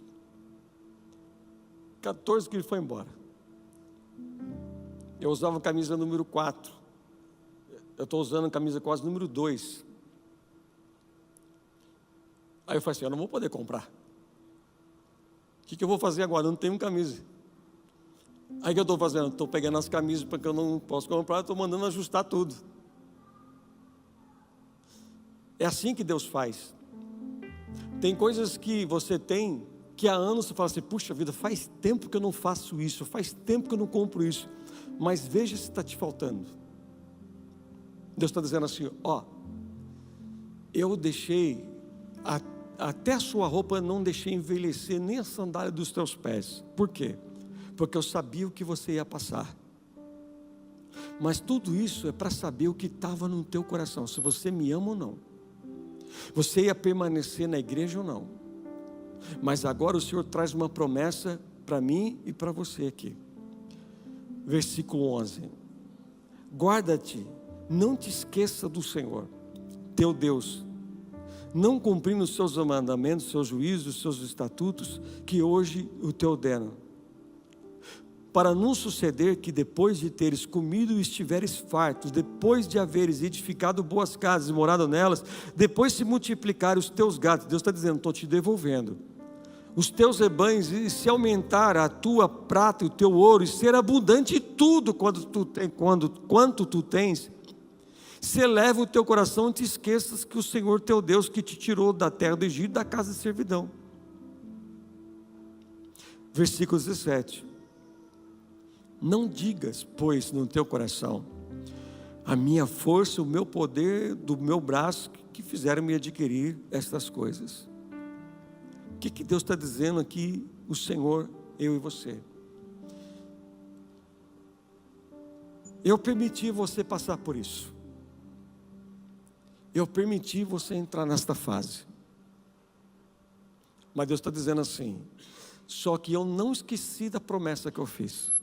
14 quilos foi embora. Eu usava camisa número 4. Eu estou usando a camisa quase número 2. Aí eu falei assim, eu não vou poder comprar. O que eu vou fazer agora? Eu não tenho camisa. Aí o que eu estou fazendo? Estou pegando as camisas porque eu não posso comprar, estou mandando ajustar tudo. É assim que Deus faz. Tem coisas que você tem, que há anos você fala assim, puxa vida, faz tempo que eu não faço isso, faz tempo que eu não compro isso. Mas veja se está te faltando. Deus está dizendo assim, ó, eu deixei, até a sua roupa não deixei envelhecer, nem a sandália dos teus pés. Por quê? Porque eu sabia o que você ia passar. Mas tudo isso é para saber o que estava no teu coração, se você me ama ou não. Você ia permanecer na igreja ou não. Mas agora o Senhor traz uma promessa para mim e para você aqui. Versículo 11. Guarda-te, não te esqueça do Senhor, teu Deus, não cumprindo os seus mandamentos, os seus juízos, os seus estatutos, que hoje o te ordeno. Para não suceder que depois de teres comido e estiveres fartos, depois de haveres edificado boas casas e morado nelas, depois se multiplicarem os teus gados, Deus está dizendo, estou te devolvendo, os teus rebanhos, e se aumentar a tua prata e o teu ouro, e ser abundante tudo quanto tu tens, se eleva o teu coração e te esqueças que o Senhor teu Deus, que te tirou da terra do Egito, da casa de servidão. Versículo 17. Não digas, pois, no teu coração, a minha força, o meu poder do meu braço, que fizeram me adquirir estas coisas. O que Deus está dizendo aqui, o Senhor, eu e você? Eu permiti você passar por isso. Eu permiti você entrar nesta fase. Mas Deus está dizendo assim, só que eu não esqueci da promessa que eu fiz.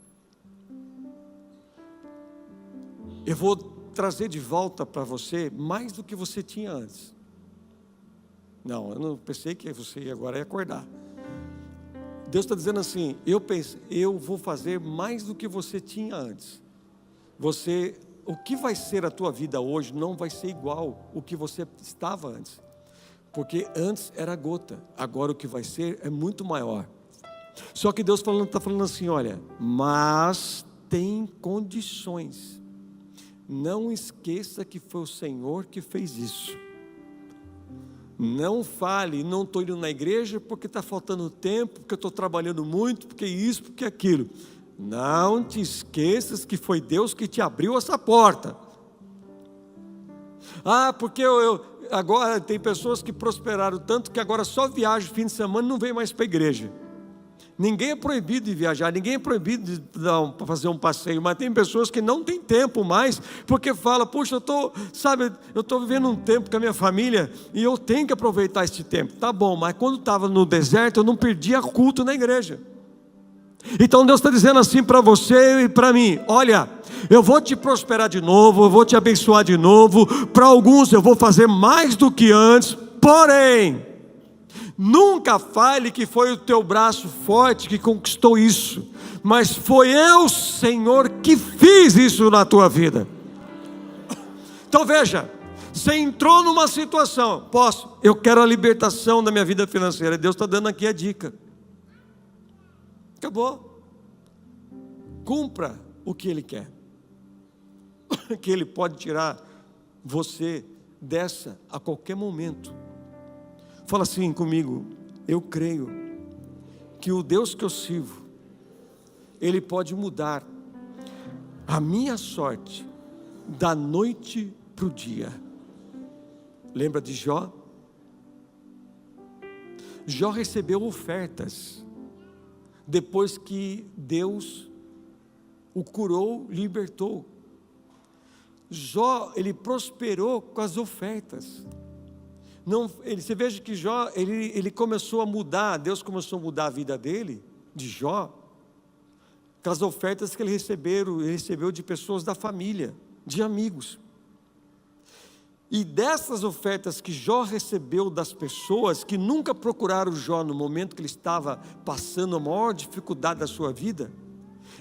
Eu vou trazer de volta para você mais do que você tinha antes. Não, eu não pensei que você agora ia acordar. Deus está dizendo assim, eu vou fazer mais do que você tinha antes. O que vai ser a tua vida hoje não vai ser igual o que você estava antes. Porque antes era gota, agora o que vai ser é muito maior. Só que Deus está falando assim, olha, mas tem condições. Não esqueça que foi o Senhor que fez isso. Não fale, não estou indo na igreja porque está faltando tempo, porque eu estou trabalhando muito, porque isso, porque aquilo. Não te esqueças que foi Deus que te abriu essa porta. Ah, porque agora tem pessoas que prosperaram tanto que agora só viajam fim de semana e não vem mais para a igreja. Ninguém é proibido de viajar, ninguém é proibido de fazer um passeio, mas tem pessoas que não têm tempo mais, porque fala, puxa, eu estou vivendo um tempo com a minha família, e eu tenho que aproveitar esse tempo. Tá bom, mas quando estava no deserto, eu não perdia culto na igreja. Então Deus está dizendo assim para você e para mim, olha, eu vou te prosperar de novo, eu vou te abençoar de novo, para alguns eu vou fazer mais do que antes, porém, nunca fale que foi o teu braço forte que conquistou isso, mas foi eu, Senhor, que fiz isso na tua vida. Então veja, você entrou numa situação, eu quero a libertação da minha vida financeira, Deus está dando aqui a dica. Acabou. Cumpra o que Ele quer, que Ele pode tirar você dessa a qualquer momento. Fala assim comigo: eu creio que o Deus que eu sirvo, Ele pode mudar a minha sorte da noite para o dia. Lembra de Jó? Jó recebeu ofertas depois que Deus o curou, libertou. Jó, ele prosperou com as ofertas. Você veja que Jó, ele começou a mudar, Deus começou a mudar a vida dele, de Jó, com as ofertas que ele recebeu de pessoas da família, de amigos. E dessas ofertas que Jó recebeu das pessoas que nunca procuraram Jó no momento que ele estava passando a maior dificuldade da sua vida,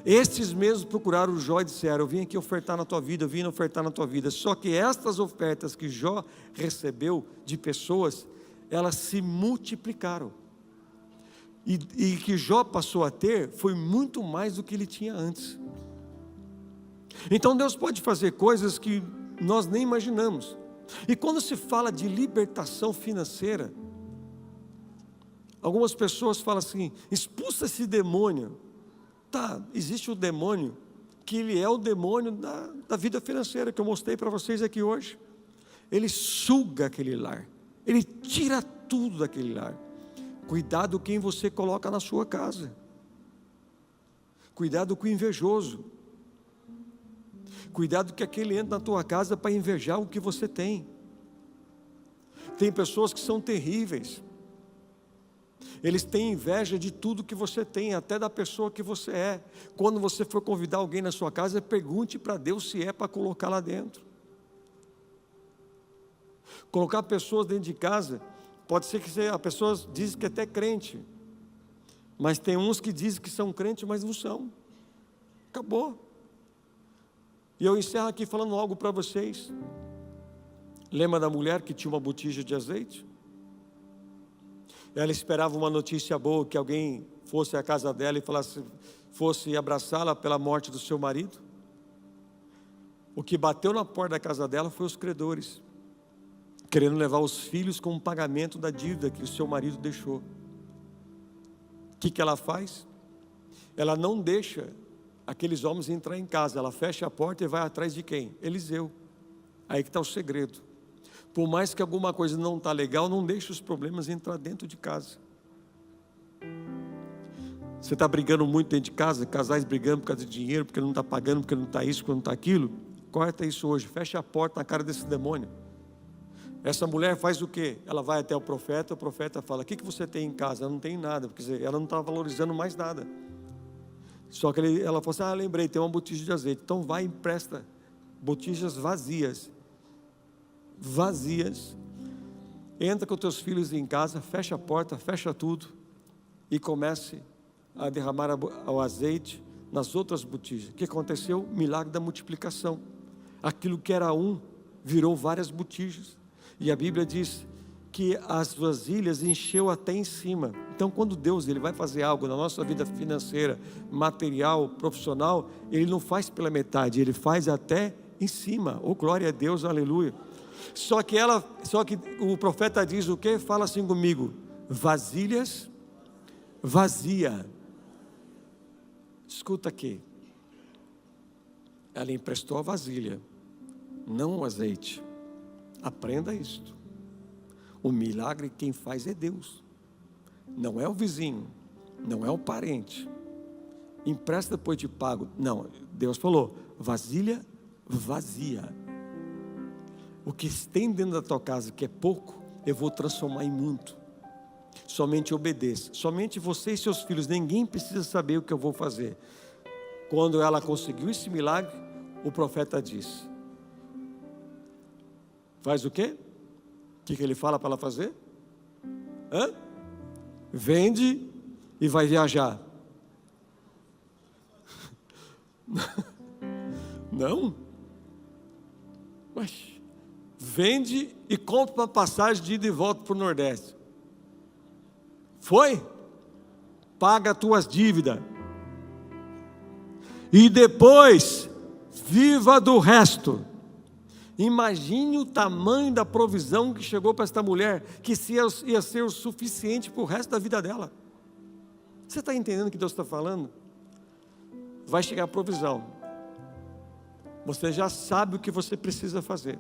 estes mesmos procuraram Jó e disseram: eu vim aqui ofertar na tua vida, eu vim ofertar na tua vida. Só que estas ofertas que Jó recebeu de pessoas, elas se multiplicaram. E que Jó passou a ter foi muito mais do que ele tinha antes. Então Deus pode fazer coisas que nós nem imaginamos. E quando se fala de libertação financeira, algumas pessoas falam assim: expulsa esse demônio. Tá, existe o demônio, que ele é o demônio da vida financeira, que eu mostrei para vocês aqui hoje. Ele suga aquele lar, ele tira tudo daquele lar. Cuidado quem você coloca na sua casa. Cuidado com o invejoso. Cuidado que aquele entra na tua casa para invejar o que você tem. Tem pessoas que são terríveis. Eles têm inveja de tudo que você tem, até da pessoa que você é. Quando você for convidar alguém na sua casa, pergunte para Deus se é para colocar lá dentro. Colocar pessoas dentro de casa, pode ser que a pessoa diz que é até crente, mas tem uns que dizem que são crentes, mas não são. Acabou. E eu encerro aqui falando algo para vocês. Lembra da mulher que tinha uma botija de azeite? Ela esperava uma notícia boa, que alguém fosse à casa dela e fosse abraçá-la pela morte do seu marido. O que bateu na porta da casa dela foi os credores, querendo levar os filhos como pagamento da dívida que o seu marido deixou. O que ela faz? Ela não deixa aqueles homens entrar em casa, ela fecha a porta e vai atrás de quem? Eliseu. Aí que está o segredo. Por mais que alguma coisa não está legal, não deixe os problemas entrar dentro de casa. Você está brigando muito dentro de casa, casais brigando por causa de dinheiro, porque não está pagando, porque não está isso, porque não está aquilo. Corta isso hoje, fecha a porta na cara desse demônio. Essa mulher faz o quê? Ela vai até o profeta fala: o que você tem em casa? Ela não tem nada, porque ela não está valorizando mais nada. Só que ela falou assim: lembrei, tem uma botija de azeite. Então vai e empresta botijas vazias. Entra com teus filhos em casa, fecha a porta, fecha tudo e comece a derramar o azeite nas outras botijas. O que aconteceu? Milagre da multiplicação. Aquilo que era virou várias botijas. E a Bíblia diz que as vasilhas encheu até em cima. Então, quando Deus ele vai fazer algo na nossa vida financeira, material, profissional, Ele não faz pela metade, Ele faz até em cima. Oh, glória a Deus, aleluia. Só que o profeta diz o quê? Fala assim comigo: vasilhas vazia. Escuta aqui. Ela emprestou a vasilha, não o azeite. Aprenda isto. O milagre quem faz é Deus. Não é o vizinho, não é o parente. Empresta depois de pago. Não, Deus falou: vasilha vazia. O que tem dentro da tua casa, que é pouco, eu vou transformar em muito. Somente obedeça. Somente você e seus filhos. Ninguém precisa saber o que eu vou fazer. Quando ela conseguiu esse milagre, o profeta disse: faz o quê? O que ele fala para ela fazer? Vende e vai viajar. Não. Mas vende e compra uma passagem de ida e volta para o Nordeste. Foi? Paga as tuas dívidas. E depois, viva do resto. Imagine o tamanho da provisão que chegou para esta mulher, que ia ser o suficiente para o resto da vida dela. Você está entendendo o que Deus está falando? Vai chegar a provisão. Você já sabe o que você precisa fazer.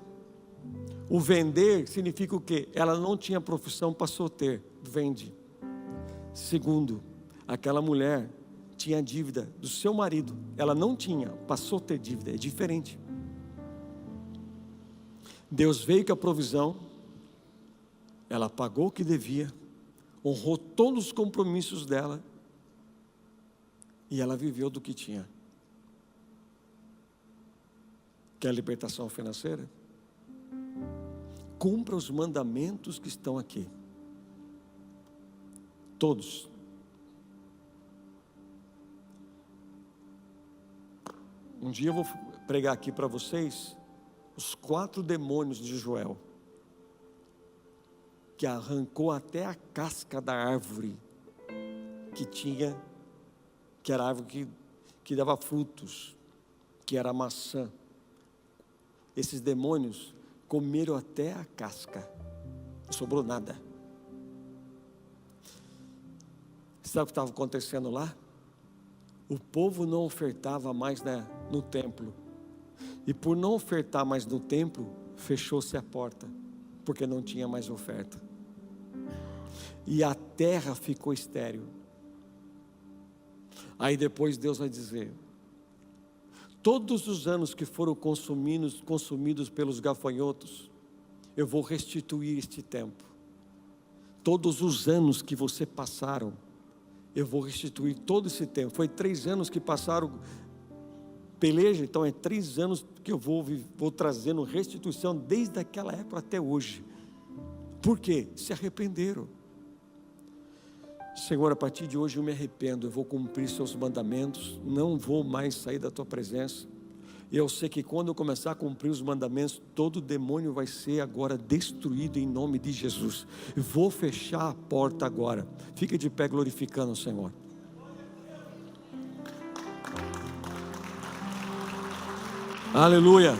O vender significa o quê? Ela não tinha profissão, passou a ter. Vende. Segundo, aquela mulher tinha dívida do seu marido. Ela não tinha, passou a ter dívida. É diferente. Deus veio com a provisão. Ela pagou o que devia. Honrou todos os compromissos dela. E ela viveu do que tinha. Quer libertação financeira? Cumpra os mandamentos que estão aqui. Todos. Um dia eu vou pregar aqui para vocês os 4 demônios de Joel, que arrancou até a casca da árvore que era a árvore que dava frutos, que era a maçã. Esses demônios comeram até a casca, não sobrou nada. Sabe o que estava acontecendo lá? O povo não ofertava mais no templo. E por não ofertar mais no templo, fechou-se a porta, porque não tinha mais oferta. E a terra ficou estéril. Aí depois Deus vai dizer: todos os anos que foram consumidos pelos gafanhotos, eu vou restituir este tempo. Todos os anos que você passaram, eu vou restituir todo esse tempo. Foi 3 anos que passaram peleja, então é 3 anos que eu vou trazendo restituição desde aquela época até hoje. Por quê? Se arrependeram. Senhor, a partir de hoje eu me arrependo, eu vou cumprir seus mandamentos, não vou mais sair da tua presença. Eu sei que quando eu começar a cumprir os mandamentos, todo demônio vai ser agora destruído em nome de Jesus. Eu vou fechar a porta agora. Fica de pé glorificando o Senhor. Aleluia.